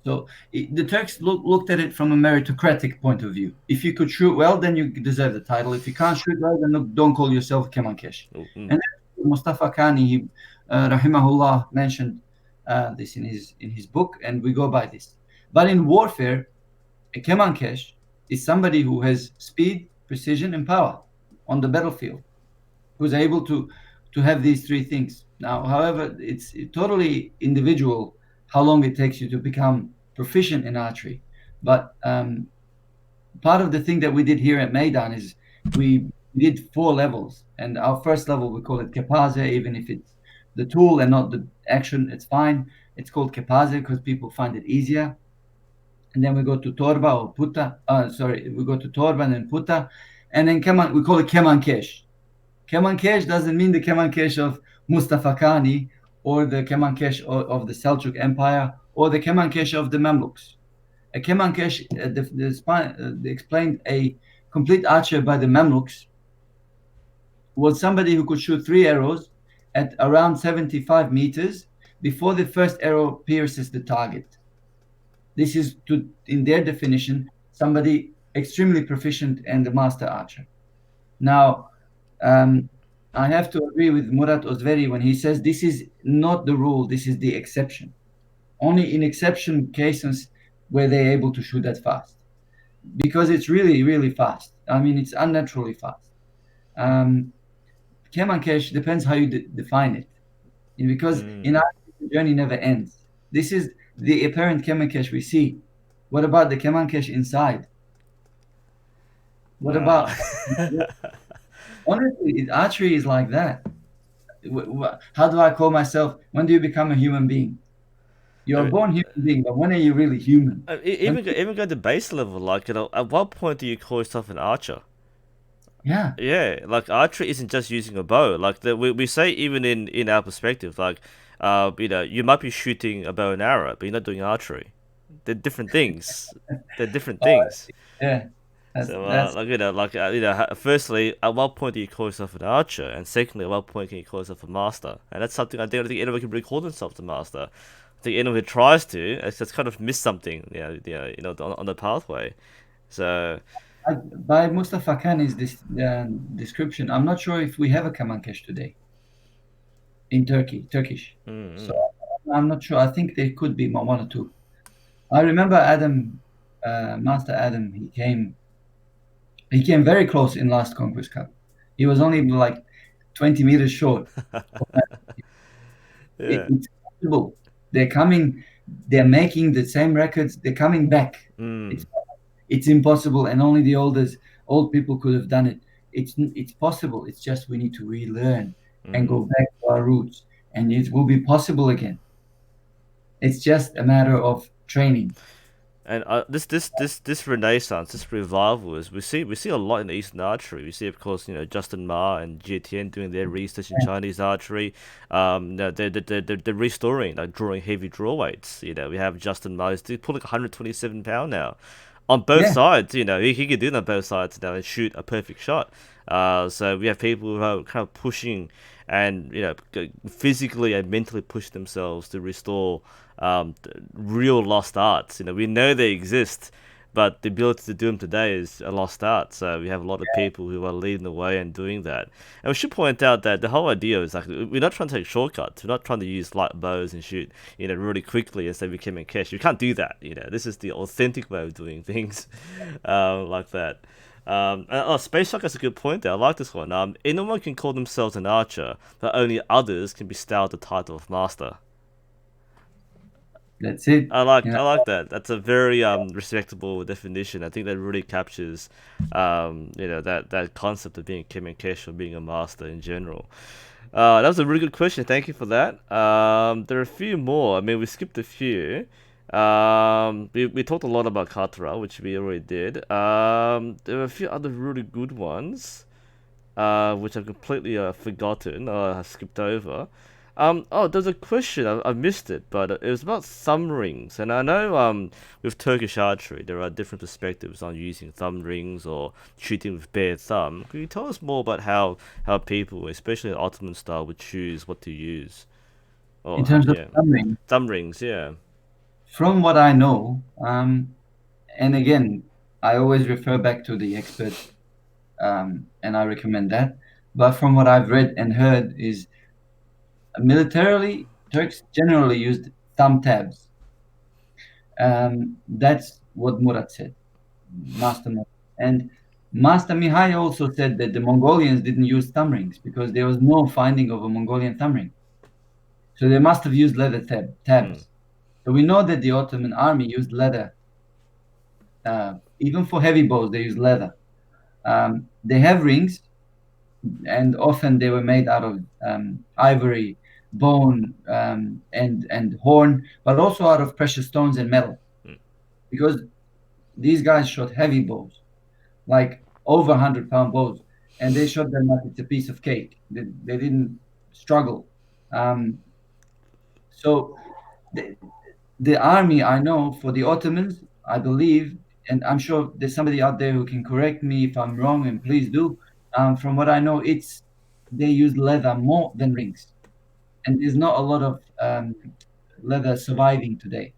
So the Turks looked at it from a meritocratic point of view. If you could shoot well, then you deserve the title. If you can't shoot well, then don't call yourself Kemankesh. Mm-hmm. And Mustafa Khani, rahimahullah, mentioned this in his book, and we go by this. But in warfare, a Kemankesh is somebody who has speed, precision, and power on the battlefield, who's able to have these three things. Now, however, it's totally individual how long it takes you to become proficient in archery. But part of the thing that we did here at Maydaan is we did 4 levels, and our first level we call it kepaze, even if it's the tool and not the action, it's fine. It's called kepaze because people find it easier. And then we go to torba or puta. We go to torba and then puta, and then keman. We call it kemankesh. Kemankesh doesn't mean the Kemankesh of Mustafa Khani or the Kemankesh of the Seljuk Empire or the Kemankesh of the Mamluks. A Kemankesh, they explained a complete archer by the Mamluks was somebody who could shoot 3 arrows at around 75 meters before the first arrow pierces the target. This is, in their definition, somebody extremely proficient and a master archer. Now, um, I have to agree with Murat Ozveri when he says this is not the rule, this is the exception. Only in exception cases were they able to shoot that fast because it's really, really fast. I mean, it's unnaturally fast. Um, Kemankesh depends how you define it, because in Mm. art, the journey never ends. This is the apparent Kemankesh we see. What about the Kemankesh inside? What Uh, about honestly? Archery is like that. How do I call myself? When do you become a human being? I You're a mean, born human being, but when are you really human? When, even go to base level, like at what point do you call yourself an archer? yeah, Yeah, like archery isn't just using a bow. Like we say even in our perspective, like you might be shooting a bow and arrow, but you're not doing archery. They're different things. They're different oh, things. yeah, So that's firstly, at what point do you call yourself an archer, and secondly, at what point can you call yourself a master? And that's something I don't think anyone can really call themselves a master. I think anyone who tries to, it's kind of missed something, on the pathway. So, by Mustafa Khan's description. I'm not sure if we have a Kamankesh today in Turkish. So mm, I'm not sure. I think there could be one or two. I remember Adam, Master Adam. He came very close in last Conquest Cup. He was only like 20 meters short. yeah, It's possible. They're coming. They're making the same records. They're coming back. mm, It's it's impossible, and only the old people could have done it. It's possible. It's just we need to relearn and mm. go back to our roots, and it will be possible again. It's just a matter of training. And this renaissance, this revival is we see a lot in Eastern archery. We see, of course, Justin Ma and Jie Tian doing their research in Chinese archery. They're restoring, like drawing heavy draw weights. We have Justin Ma who's pulling 127 pound now, on both Yeah, sides. He can do it on both sides now and shoot a perfect shot. So we have people who are kind of pushing and physically and mentally push themselves to restore real lost arts. We know they exist, but the ability to do them today is a lost art. So we have a lot of people who are leading the way and doing that. And we should point out that the whole idea is like we're not trying to take shortcuts. We're not trying to use light bows and shoot really quickly and say we came in cash. You can't do that. This is the authentic way of doing things, like that. Space Shock has a good point there. I like this one. Anyone can call themselves an archer, but only others can be styled the title of master. that's it. I like You know, I like that. That's a very respectable definition. I think that really captures that concept of being Kimmykak or being a master in general. That was a really good question. Thank you for that. There are a few more. I mean, we skipped a few. We talked a lot about Katra, which we already did. There are a few other really good ones, which I've completely forgotten or skipped over. There's a question, I missed it, but it was about thumb rings. And I know with Turkish archery, there are different perspectives on using thumb rings or shooting with bare thumb. Can you tell us more about how people, especially in Ottoman style, would choose what to use? in Or, terms of yeah, numbering, thumb rings, yeah. from what I know, and again, I always refer back to the experts, and I recommend that. But from what I've read and heard, is militarily Turks generally used thumb tabs. That's what Murat said, Master Murat. And Master Mihai also said that the Mongolians didn't use thumb rings because there was no finding of a Mongolian thumb ring. So they must have used leather Mm, tabs. So we know that the Ottoman army used leather. Even for heavy bows, they used leather. They have rings, and often they were made out of ivory, bone, and horn, but also out of precious stones and metal. mm, Because these guys shot heavy bows, like over 100-pound bows, and they shot them like it's a piece of cake. They didn't struggle. Um, so the, the army, I know, for the Ottomans, I believe, and I'm sure there's somebody out there who can correct me if I'm wrong, and please do. From what I know, it's they use leather more than rings, and there's not a lot of leather surviving today.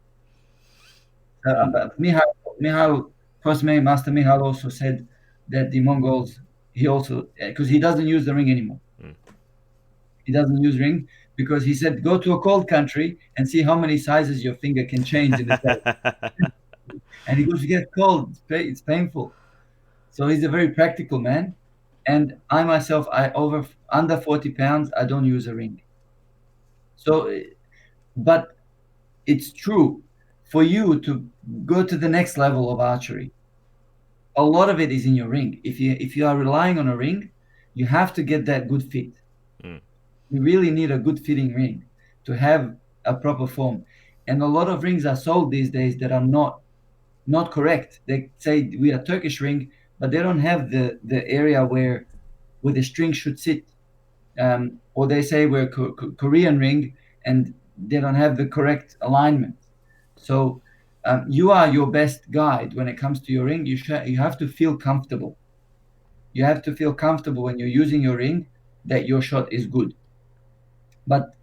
mm, But Mihal, first Master Mihal also said that the Mongols, he also, because he doesn't use the ring anymore. mm. He doesn't use ring because he said, go to a cold country and see how many sizes your finger can change in a day. And he goes, you get cold, it's painful. So he's a very practical man. And I myself, I over under 40 pounds, I don't use a ring. So, but it's true for you to go to the next level of archery. A lot of it is in your ring. If you are relying on a ring, you have to get that good fit. Mm. You really need a good fitting ring to have a proper form. And a lot of rings are sold these days that are not correct. They say we are Turkish ring, but they don't have the area where the string should sit. Or they say we're Korean ring, and they don't have the correct alignment. So you are your best guide when it comes to your ring. You have to feel comfortable. You have to feel comfortable when you're using your ring that your shot is good. But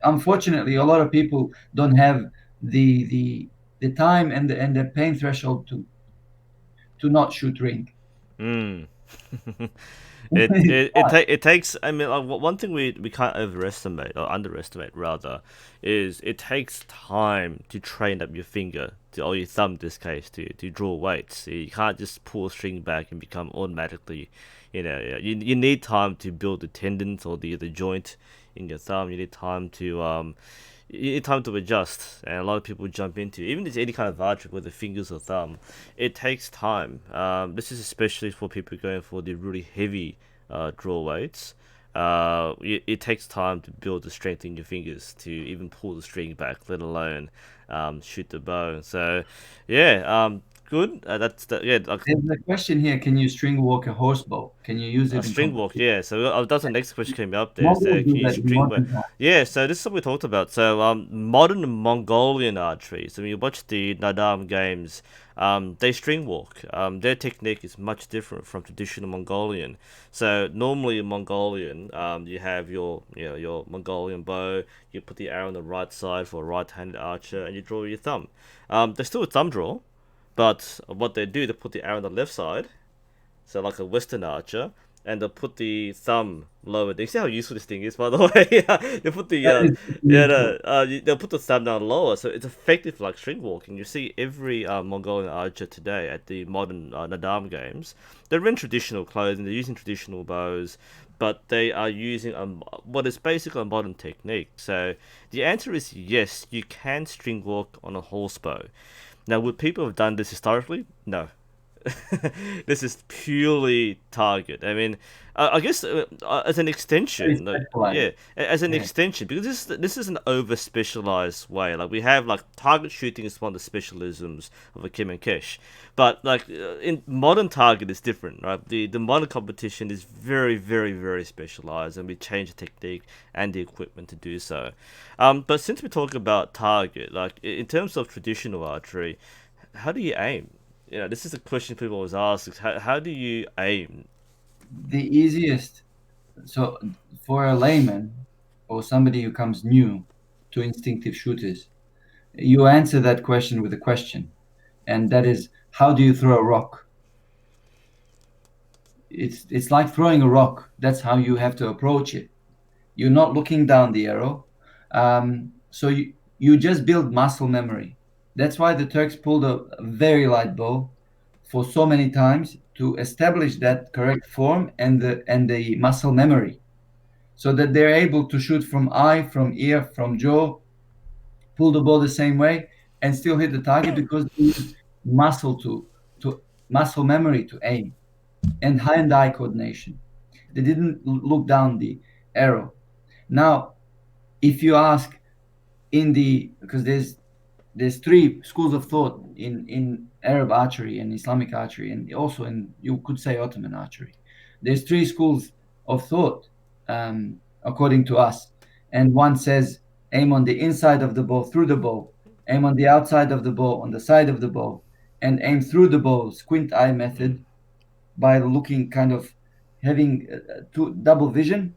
unfortunately, a lot of people don't have the time and the pain threshold to not shoot ring. Mm. It's hard. It takes. I mean, one thing we can't overestimate or underestimate rather is it takes time to train up your finger to, or your thumb in this case, to draw weights. You can't just pull a string back and become automatically. You need time to build the tendons or the joint in your thumb. You need time to you need time to adjust, and a lot of people jump into even if it's any kind of archery with the fingers or thumb. It takes time. This is especially for people going for the really heavy draw weights. It takes time to build the strength in your fingers to even pull the string back, let alone shoot the bow. So, yeah, good. That's the yeah. There's a question here: can you string walk a horse bow? Can you use it in String walk, competition? yeah. So that's the next question came up there. So Mongols can do you that in string walk? modern times. Yeah. So this is what we talked about. So modern Mongolian archery. So when you watch the Nadam games, they string walk. Their technique is much different from traditional Mongolian. So normally in Mongolian, you have your Mongolian bow. You put the arrow on the right side for a right-handed archer, and you draw your thumb. There's still a thumb draw, but what they do, they put the arrow on the left side, so like a Western archer, and they'll put the thumb lower. You see how useful this thing is, by the way. Yeah, they put the That is yeah, useful. they'll put the thumb down lower, so it's effective like string walking. You see every Mongolian archer today at the modern Nadam games. They're in traditional clothing. They're using traditional bows, but they are using what is basically a modern technique. So the answer is yes, you can string walk on a horse bow. Now, would people have done this historically? No. This is purely target. I mean, I guess as an Very extension, like specialized. yeah, as an Yeah. extension, because this is an over specialized way. Like we have like target shooting is one of the specialisms of a Kimmykak, but like in modern target is different, right? The modern competition is very specialized, and we change the technique and the equipment to do so. But since we talk about target, like in terms of traditional archery, how do you aim? This is a question people always ask. How do you aim? The easiest, so for a layman or somebody who comes new to instinctive shooters, you answer that question with a question, and that is, how do you throw a rock? It's like throwing a rock. That's how you have to approach it. You're not looking down the arrow. So you just build muscle memory. That's why the Turks pulled a very light bow for so many times to establish that correct form and the muscle memory, so that they're able to shoot from eye, from ear, from jaw, pull the bow the same way, and still hit the target because they use muscle to muscle memory to aim and hand-eye coordination. They didn't look down the arrow. Now, if you ask in the because there's three schools of thought in Arab archery and Islamic archery, and also in, you could say, Ottoman archery. There's three schools of thought, according to us, and one says aim on the inside of the bow through the bow, aim on the outside of the bow on the side of the bow, and aim through the bow, squint eye Mm, method, by looking kind of having two double vision.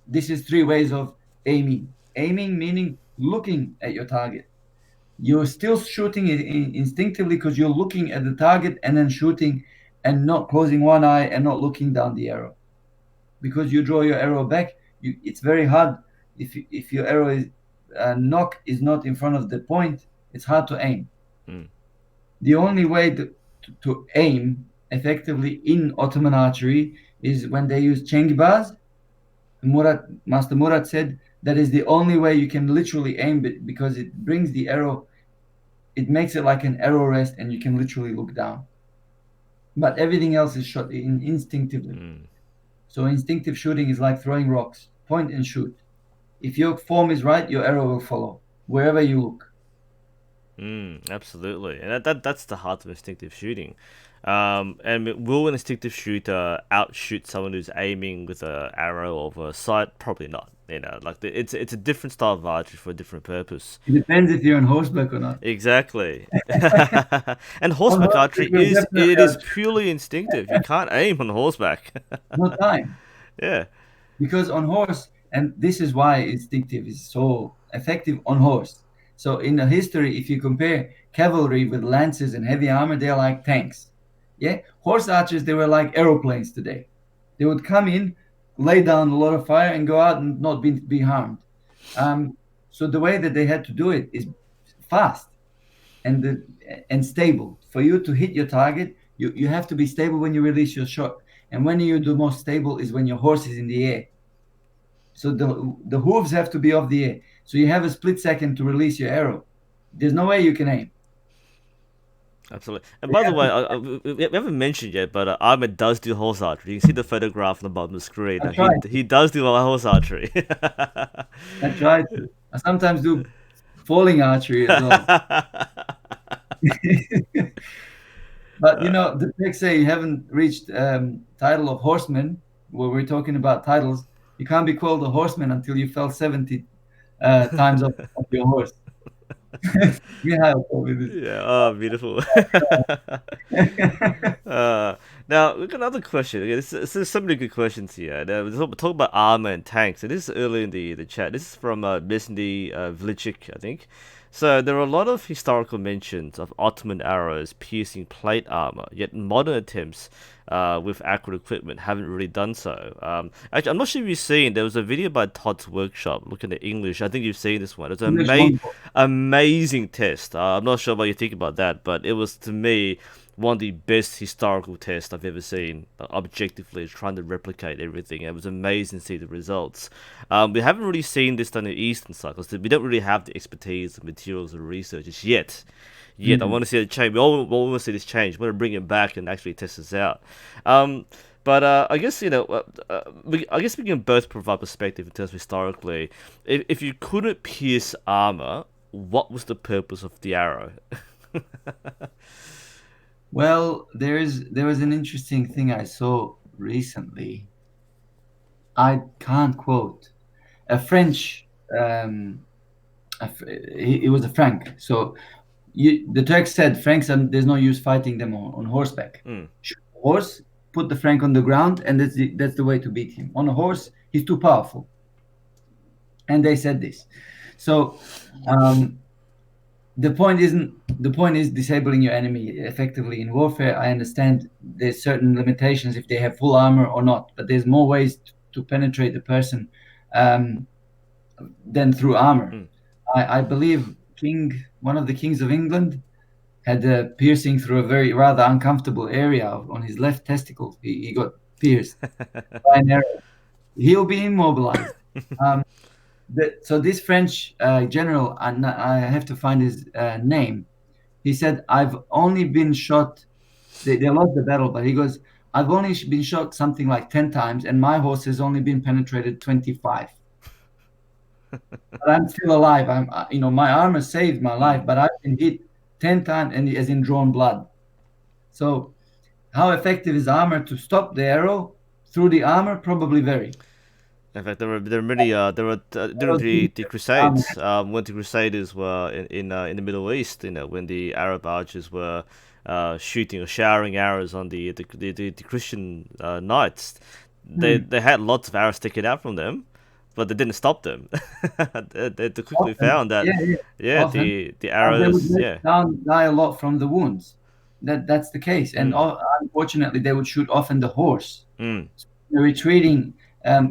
This is three ways of aiming. Aiming meaning looking at your target. You're still shooting it instinctively because you're looking at the target and then shooting, and not closing one eye and not looking down the arrow. Because you draw your arrow back, it's very hard. If your arrow is nock is not in front of the point, it's hard to aim. mm, The only way to aim effectively in Ottoman archery is when they use Cengibaz. Master Murat said that is the only way you can literally aim it because it brings the arrow, it makes it like an arrow rest and you can literally look down. But everything else is shot instinctively. Mm. So instinctive shooting is like throwing rocks, point and shoot. If your form is right, your arrow will follow wherever you look. Absolutely, and that's the heart of instinctive shooting. And will an instinctive shooter outshoot someone who's aiming with a arrow or a sight? Probably not. It's a different style of archery for a different purpose. It depends if you're on horseback or not. Exactly. And On horseback horseback, archery you'll it definitely is outshoot. purely instinctive. You can't aim on horseback. No time. Yeah. Because on horse, and this is why instinctive is so effective on horse. So in the history, if you compare cavalry with lances and heavy armor, they're like tanks. Yeah, horse archers, they were like aeroplanes today. They would come in, lay down a lot of fire, and go out and not be harmed. So the way that they had to do it is fast and and stable. For you to hit your target, you have to be stable when you release your shot. And when you do most stable is when your horse is in the air. So the hooves have to be off the air. So you have a split second to release your arrow. There's no way you can aim. Absolutely. And by the way, Yeah, we haven't mentioned yet, but Ahmed does do horse archery. You can see the photograph on the bottom of the screen. I He try. he does do horse archery. I try to. I sometimes do falling archery as well. But the tricks say you haven't reached title of horseman. Where we're talking about titles, you can't be called a horseman until you fell 70 times of your horse. Yeah, I'll go with this. Yeah. Oh, beautiful. Uh, Now, look, another question. Okay, there's so many good questions here. Now, we're talking about armor and tanks. And this is early in the chat. This is from Misny Vlichik, I think. So there are a lot of historical mentions of Ottoman arrows piercing plate armor, yet modern attempts with accurate equipment haven't really done so. Actually, I'm not sure if you've seen. There was a video by Todd's Workshop looking at English. I think you've seen this one. It's an English longbow. amazing test. I'm not sure what you think about that, but it was to me one of the best historical tests I've ever seen. Objectively, trying to replicate everything. It was amazing to see the results. We haven't really seen this done in the Eastern side because we don't really have the expertise, the materials, the researchers yet. Yet I Mm. want to see it change. We all want to see this change. We want to bring it back and actually test this out. But I guess I guess we can both provide perspective in terms of historically. If you couldn't pierce armor, what was the purpose of the arrow? Well, there was an interesting thing I saw recently. I can't quote a French. He was a Frank. So the Turks said Franks, there's no use fighting them on horseback. Mm. Shoot a horse, put the Frank on the ground, and that's the way to beat him. On a horse, he's too powerful, and they said this. So um, the point is disabling your enemy effectively in warfare. I understand there's certain limitations if they have full armor or not, but there's more ways to penetrate the person um, than through armor. Mm. I believe one of the kings of England had a piercing through a very rather uncomfortable area on his left testicle. He got pierced by an arrow. He'll be immobilized. Um, so this French general, and I have to find his name. He said, "I've only been shot." They lost the battle, but he goes, "I've only been shot something like 10 times, and my horse has only been penetrated 25. But I'm still alive. My armor saved my life, Mm. but I've been hit 10 times, and as in drawn blood. So, how effective is armor to stop the arrow through the armor? Probably very. In fact, there were many there were during Arrow through the the armor. Crusades when the Crusaders were in the Middle East, when the Arab archers were shooting or showering arrows on the Christian knights, Hmm. they had lots of arrows sticking out from them, but they didn't stop them. They quickly Often, found that yeah, yeah, yeah often. the They would arrows let yeah. down die a lot from the wounds. That's the case, and Mm, unfortunately, they would shoot often the horse. mm. So the retreating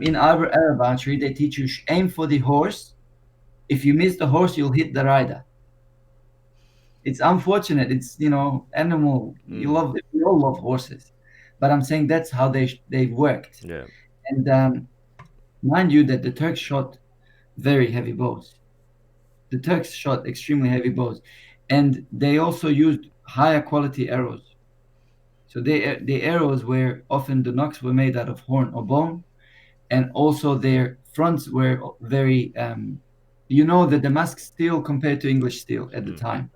in Arab archery, they teach you aim for the horse. If you miss the horse, you'll hit the rider. it's unfortunate. It's, animal. Mm. We all love horses, but I'm saying that's how they worked. Yeah. And mind you, that the Turks shot very heavy bows. The Turks shot extremely heavy bows, and they also used higher quality arrows. So the arrows were often, the nocks were made out of horn or bone, and also their fronts were very, the Damask steel compared to English steel at the Mm. time.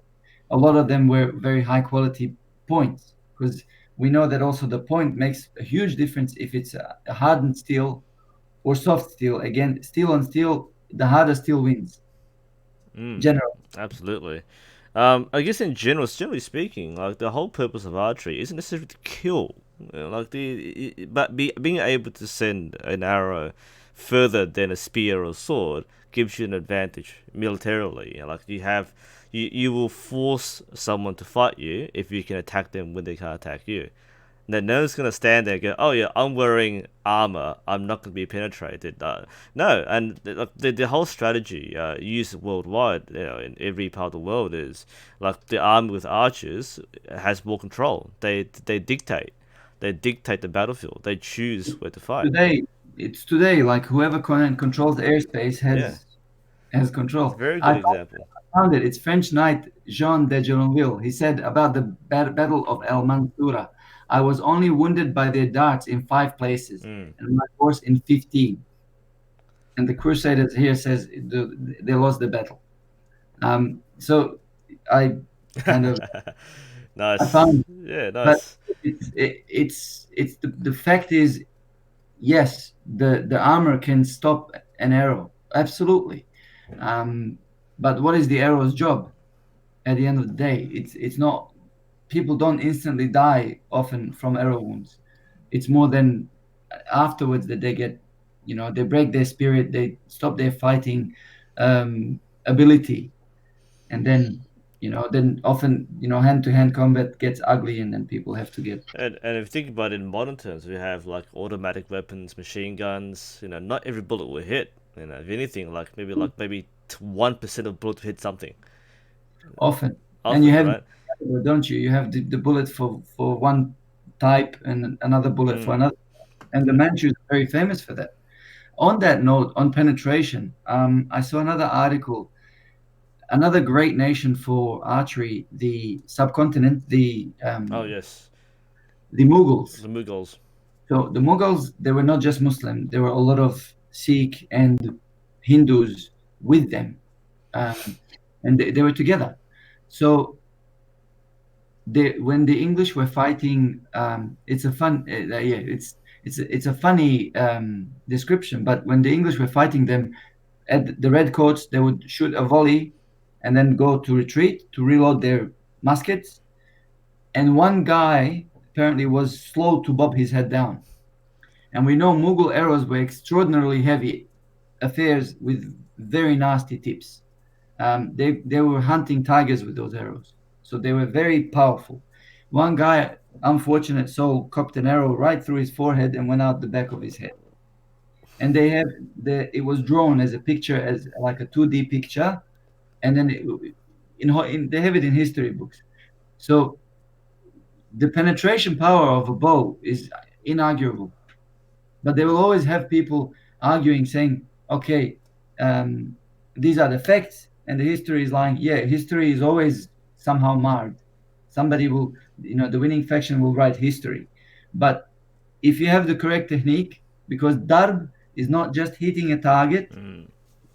A lot of them were very high quality points, because we know that also the point makes a huge difference if it's a hardened steel or soft steel. Again, steel on steel, the harder steel wins. Mm. General, Absolutely. I guess in general, generally speaking, like the whole purpose of archery isn't necessarily to kill. Like but being able to send an arrow further than a spear or sword gives you an advantage militarily. Like you will force someone to fight you if you can attack them when they can't attack you. Then no one's gonna stand there and go, "Oh yeah, I'm wearing armor. I'm not gonna be penetrated." No, and the whole strategy used worldwide, in every part of the world, is like the army with archers has more control. They dictate the battlefield. They choose where to fight. today, it's today, like whoever controls the airspace Yeah, has it's a control. very I good example. found it. It's French knight Jean de Genonville. He said about the Battle of El Mansoura, I was only wounded by their darts in 5 places, Mm. and my horse in 15. And the Crusaders here says they lost the battle. So I kind of I Nice. found, Yeah, but nice. it's the fact is, yes, the armor can stop an arrow, absolutely. Um, but what is the arrow's job at the end of the day? It's not, people don't instantly die often from arrow wounds. It's more than afterwards that they get, they break their spirit, they stop their fighting ability, and then often, hand to hand combat gets ugly, and then people have to get And if you think about it in modern terms, we have like automatic weapons, machine guns. Not every bullet will hit. If anything, maybe 1% of bullets hit something. often. And you Often, have, right? don't you? You have the bullet for one type and another bullet for Mm. another. And the Yeah. Manchus are very famous for that. On that note, on penetration, I saw another article. Another great nation for archery, the subcontinent, Oh yes, the Mughals. the Mughals. So the Mughals, they were not just Muslim. There were a lot of Sikh and Hindus with them, and they were together. So when the English were fighting, it's a fun, yeah, it's a funny description. But when the English were fighting them, at the redcoats, they would shoot a volley, and then go to retreat to reload their muskets. And one guy apparently was slow to bob his head down. And we know Mughal arrows were extraordinarily heavy affairs with very nasty tips. They were hunting tigers with those arrows, so they were very powerful. One guy, unfortunate soul, copped an arrow right through his forehead and went out the back of his head. And they have it was drawn as a picture, as like a 2D picture, and then they have it in history books. So the penetration power of a bow is inarguable. But they will always have people arguing, saying, okay, um, these are the facts, and the history is lying. Yeah, history is always somehow marred. Somebody will, the winning faction will write history. But if you have the correct technique, because darb is not just hitting a target, Mm.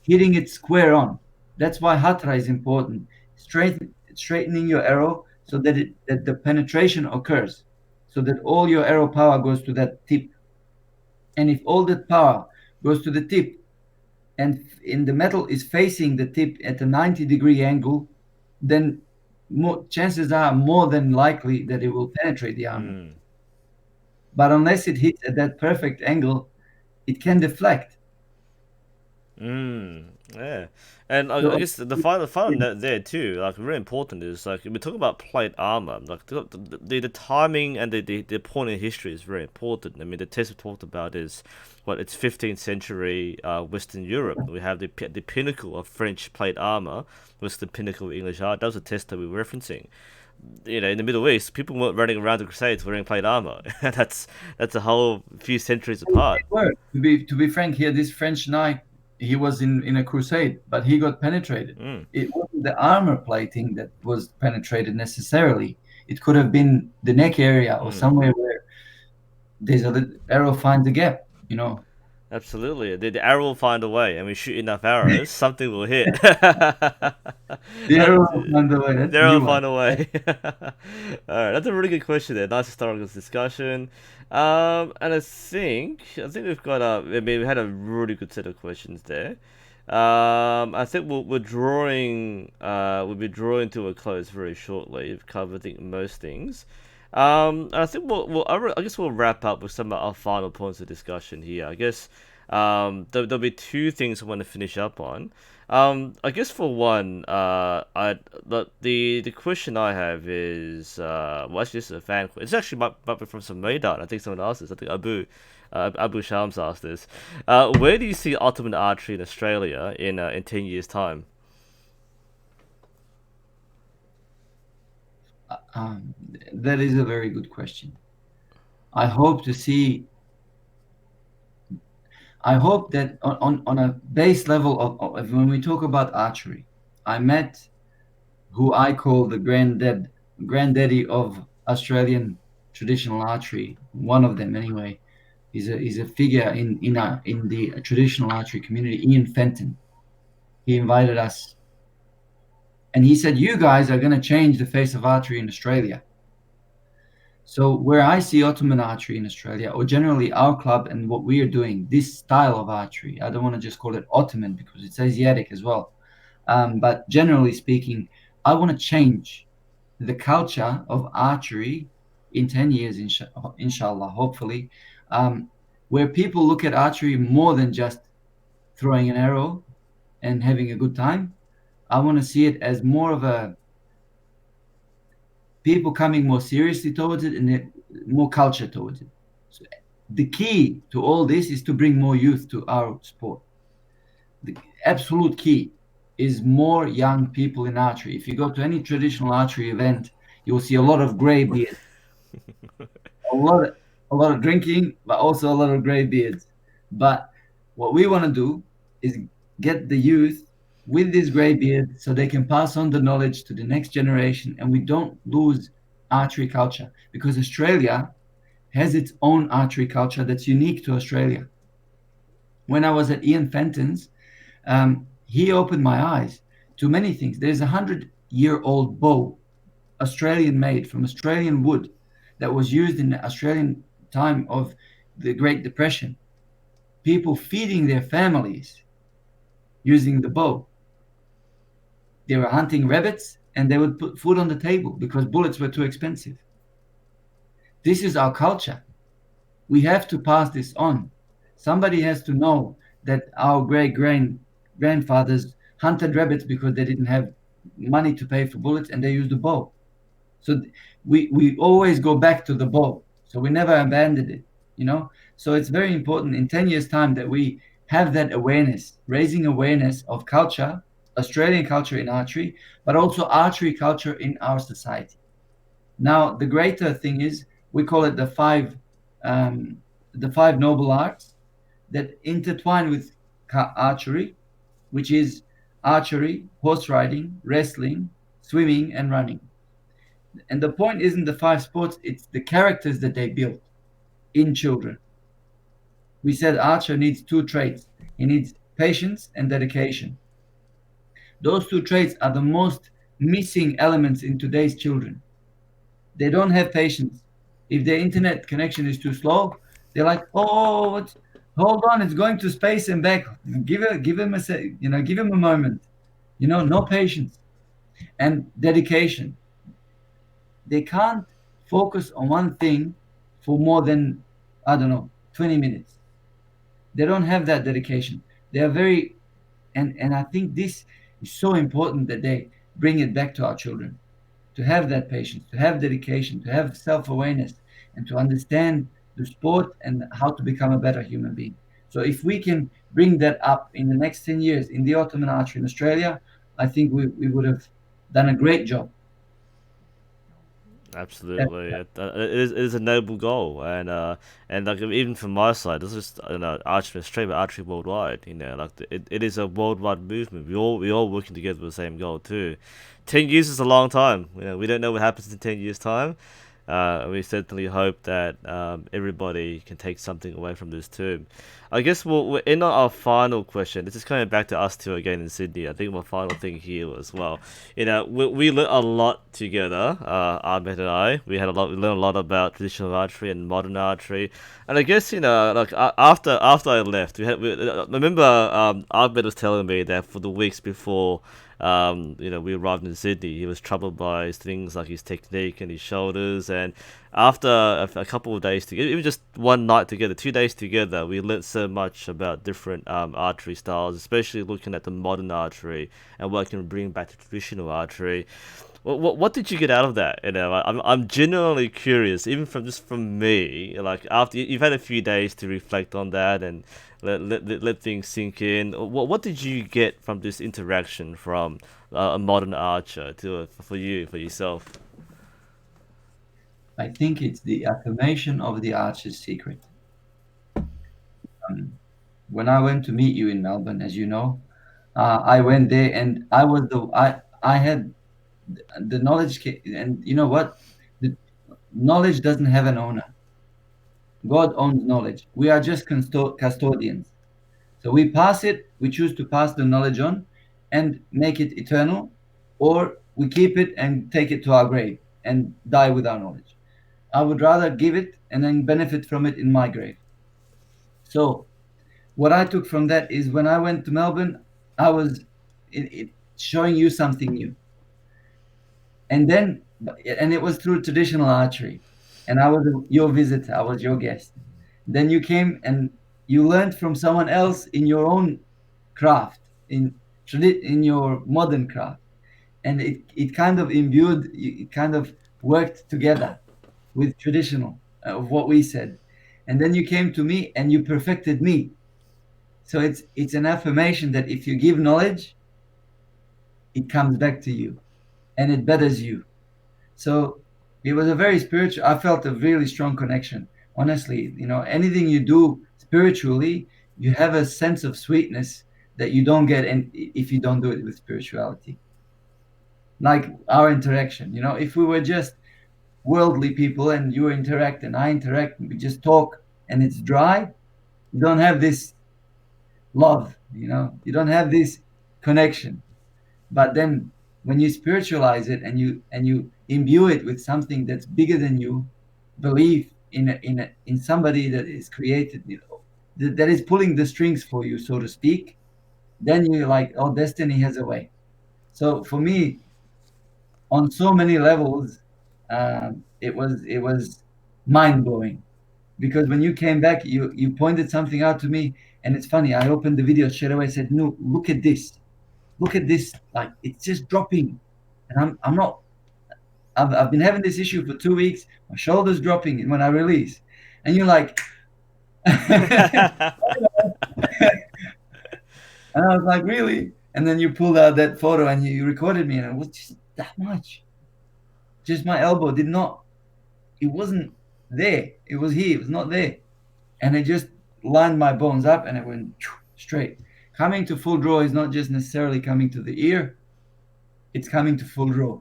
hitting it square on. That's why hatra is important. Straightening your arrow so that the penetration occurs, so that all your arrow power goes to that tip. And if all that power goes to the tip, and in the metal is facing the tip at a 90-degree angle, then chances are more than likely that it will penetrate the armor. Mm. But unless it hits at that perfect angle, it can deflect. Mm. Yeah, and I So guess the final note there too, like really important, is like we talk about plate armor, like the timing and the point in history is very important. I mean, the test we talked about is what it's 15th century Western Europe. We have the pinnacle of French plate armor was the pinnacle of English art. That was a test that we were referencing. You know, in the Middle East, people weren't running around the Crusades wearing plate armor. That's a whole few centuries apart. were. To be frank here, this French knight, he was in a crusade, but he got penetrated. Mm, It wasn't the armor plating that was penetrated necessarily. It could have been the neck area or mm. somewhere where there's a little arrow finds a gap. You know, Absolutely. The arrow will find a way, and we shoot enough arrows, something will hit. The the arrow finds a way. That's a arrow will new one. find a way. Alright, that's a really good question there. Nice to start this discussion. And I think we've got I mean, we had a really good set of questions there. I think we'll be drawing to a close very shortly. We've covered, I think, most things. I think I guess we'll wrap up with some of our final points of discussion here. I guess there'll be two things I want to finish up on. I guess for one, the question I have is well, actually, this is a fan question. It's actually might be from some Maydaan. I think someone asked this. I think Abu Shams asked this. Where do you see Ottoman archery in Australia in 10 years' time? Um, that is a very good question. I hope to see. I hope that on a base level of when we talk about archery, I met who I call the granddaddy of Australian traditional archery. One of them, anyway, is a figure in the traditional archery community. Ian Fenton. He invited us, and he said, "You guys are going to change the face of archery in Australia." So where I see Ottoman archery in Australia, or generally our club and what we are doing, this style of archery, I don't want to just call it Ottoman because it's Asiatic as well. But generally speaking, I want to change the culture of archery in 10 years, inshallah, hopefully, where people look at archery more than just throwing an arrow and having a good time. I want to see it as more of a people coming more seriously towards it and more culture towards it. So the key to all this is to bring more youth to our sport. The absolute key is more young people in archery. If you go to any traditional archery event, you will see a lot of gray beards, a lot of, a lot of drinking, but also a lot of gray beards. But what we want to do is get the youth with this gray beard so they can pass on the knowledge to the next generation and we don't lose archery culture because Australia has its own archery culture that's unique to Australia. When I was at Ian Fenton's, he opened my eyes to many things. There's a 100-year-old bow, Australian made from Australian wood, that was used in the Australian time of the Great Depression. People feeding their families using the bow. They were hunting rabbits and they would put food on the table because bullets were too expensive. This is our culture. We have to pass this on. Somebody has to know that our great grandfathers hunted rabbits because they didn't have money to pay for bullets and they used a bow. So we always go back to the bow. So we never abandoned it, you know. So it's very important in 10 years' time that we have that awareness, raising awareness of culture, Australian culture in archery, but also archery culture in our society. Now, the greater thing is we call it um, the five noble arts that intertwine with archery, which is archery, horse riding, wrestling, swimming, and running. And the point isn't the five sports, it's the characters that they build in children. We said Archer needs two traits. He needs patience and dedication. Those two traits are the most missing elements in today's children. They don't have patience. If their internet connection is too slow, they're like, "Oh, hold on, it's going to space and back. Give him give him a moment. No patience and dedication. They can't focus on one thing for more than, I don't know, 20 minutes. They don't have that dedication. They are very And I think this is so important that they bring it back to our children, to have that patience, to have dedication, to have self-awareness, and to understand the sport and how to become a better human being. So if we can bring that up in the next 10 years in the Ottoman archery in Australia, I think we would have done a great job. That, Absolutely, it is a noble goal, and like even from my side, this is archery in Australia, but archery worldwide. Like it is a worldwide movement. We all working together with the same goal too. 10 years is a long time. We don't know what happens in 10 years time. We certainly hope that everybody can take something away from this too. I guess we're in on our final question. This is coming back to us two again in Sydney. I think my final thing here as well. We learned a lot together, Ahmed and I. We learned a lot about traditional archery and modern archery. And I guess, like after I left, I remember Ahmed was telling me that for the weeks before we arrived in Sydney, he was troubled by things like his technique and his shoulders. And after a couple of days together, even just one night together, 2 days together, we learnt so much about different archery styles, especially looking at the modern archery and what can bring back to traditional archery. What did you get out of that? I'm genuinely curious, even from me. Like after you've had a few days to reflect on that and let things sink in. What did you get from this interaction from a modern archer for yourself? I think it's the affirmation of the archer's secret. When I went to meet you in Melbourne, as you know, I went there and I had the knowledge, and you know what? The knowledge doesn't have an owner. God owns knowledge. We are just custodians. So we pass it, we choose to pass the knowledge on and make it eternal, or we keep it and take it to our grave and die with our knowledge. I would rather give it and then benefit from it in my grave. So what I took from that is when I went to Melbourne, I was showing you something new. And it was through traditional archery. And I was your visitor, I was your guest. Then you came and you learned from someone else in your own craft, in your modern craft. And it kind of it kind of worked together with traditional of what we said. And then you came to me and you perfected me. So it's an affirmation that if you give knowledge, it comes back to you and it betters you. So it was a very spiritual. I felt a really strong connection. Honestly, anything you do spiritually, you have a sense of sweetness that you don't get, and if you don't do it with spirituality, like our interaction. If we were just worldly people and you interact and I interact, and we just talk and it's dry, you don't have this love. You don't have this connection. But then when you spiritualize it and you imbue it with something that's bigger than you, believe in somebody that is created, that is pulling the strings for you, so to speak, then you're like, oh, destiny has a way. So for me, on so many levels, it was mind blowing, because when you came back, you pointed something out to me, and it's funny. I opened the video straight away. I said, no, look at this, like it's just dropping, and I'm not. I've been having this issue for 2 weeks. My shoulder's dropping when I release, and you're like, and I was like, really? And then you pulled out that photo and you recorded me, and it was just that much. Just my elbow did not. It wasn't there. It was here. It was not there, and it just lined my bones up, and it went straight. Coming to full draw is not just necessarily coming to the ear. It's coming to full draw,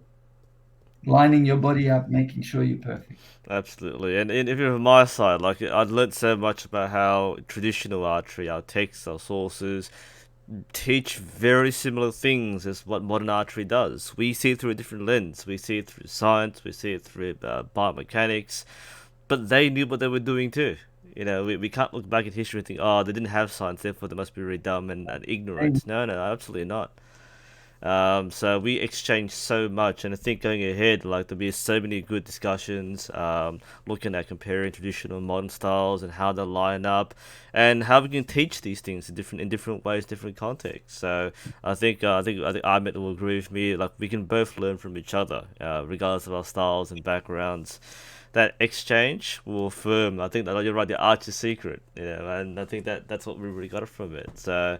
lining your body up, making sure you're perfect. Absolutely, and if you're from my side, like I'd learned so much about how traditional archery, our texts, our sources, teach very similar things as what modern archery does. We see it through a different lens. We see it through science. We see it through biomechanics. But they knew what they were doing too. We can't look back at history and think, oh, they didn't have science, therefore they must be really dumb and ignorant. No, no, absolutely not. So we exchanged so much, and I think going ahead, like there'll be so many good discussions, looking at comparing traditional and modern styles and how they line up, and how we can teach these things in different ways, different contexts. So I think Ahmed will agree with me. Like we can both learn from each other, regardless of our styles and backgrounds. That exchange will affirm. I think that you're right. The art's a secret, and I think that's what we really got from it. So,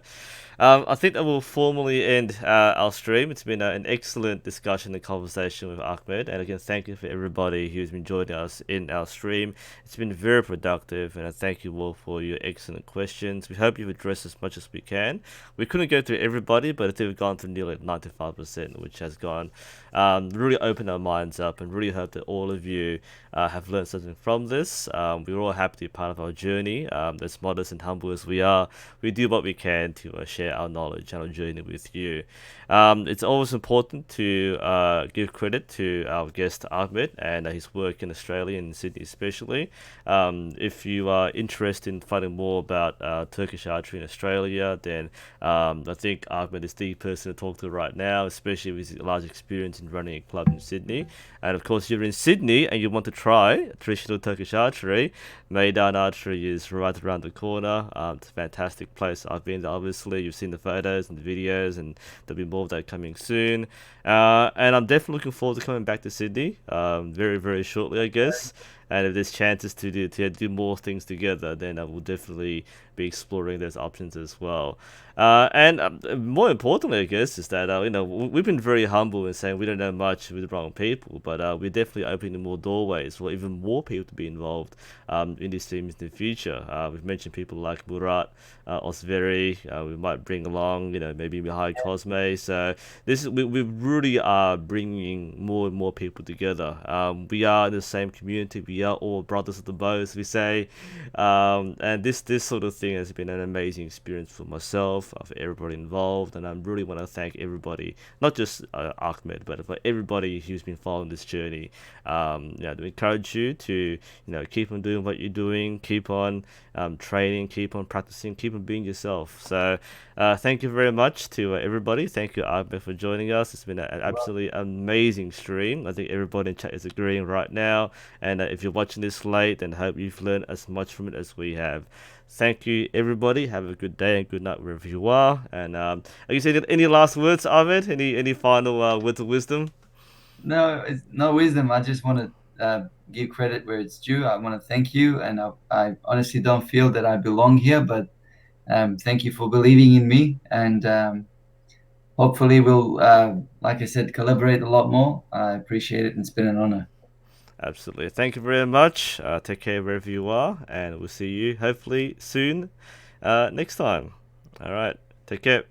I think that will formally end our stream. It's been an excellent discussion and conversation with Ahmed, and again, thank you for everybody who's been joining us in our stream. It's been very productive, and I thank you all for your excellent questions. We hope you've addressed as much as we can. We couldn't go through everybody, but I think we've gone through nearly 95%, which has gone really opened our minds up, and really hope that all of you have learned something from this. We're all happy to be part of our journey. As modest and humble as we are, we do what we can to share our knowledge and our journey with you. It's always important to give credit to our guest Ahmed and his work in Australia and Sydney especially. If you are interested in finding more about Turkish archery in Australia, then I think Ahmed is the person to talk to right now, especially with his large experience in running a club in Sydney. And of course, you're in Sydney and you want to try traditional Turkish archery. Maydaan Archery is right around the corner. It's a fantastic place. I've been there, obviously. You've seen the photos and the videos, and there'll be more of that coming soon. And I'm definitely looking forward to coming back to Sydney very, very shortly, I guess. And if there's chances to do more things together, then I will definitely be exploring those options as well. And more importantly, I guess, is that we've been very humble in saying we don't know much with the wrong people, but we're definitely opening more doorways for even more people to be involved in these teams in the future. We've mentioned people like Murat, Osveri. We might bring along, maybe Mihai Cosme. So we really are bringing more and more people together. We are in the same community. We are all brothers of the bow, as we say. And this sort of thing has been an amazing experience for myself, for everybody involved, and I really want to thank everybody, not just Ahmed, but for everybody who's been following this journey. To encourage you to keep on doing what you're doing, keep on training, keep on practicing, keep on being yourself. So thank you very much to everybody. Thank you, Ahmed, for joining us. It's been an absolutely amazing stream. I think everybody in chat is agreeing right now. And if you're watching this late, then hope you've learned as much from it as we have. Thank you, everybody. Have a good day and good night wherever you are. And are you saying any last words, Ahmed? Any final words of wisdom? No, it's no wisdom. I just want to give credit where it's due. I want to thank you, and I honestly don't feel that I belong here, but thank you for believing in me, and hopefully we'll, like I said, collaborate a lot more. I appreciate it, and it's been an honor. Absolutely. Thank you very much. Take care wherever you are, and we'll see you hopefully soon next time. All right. Take care.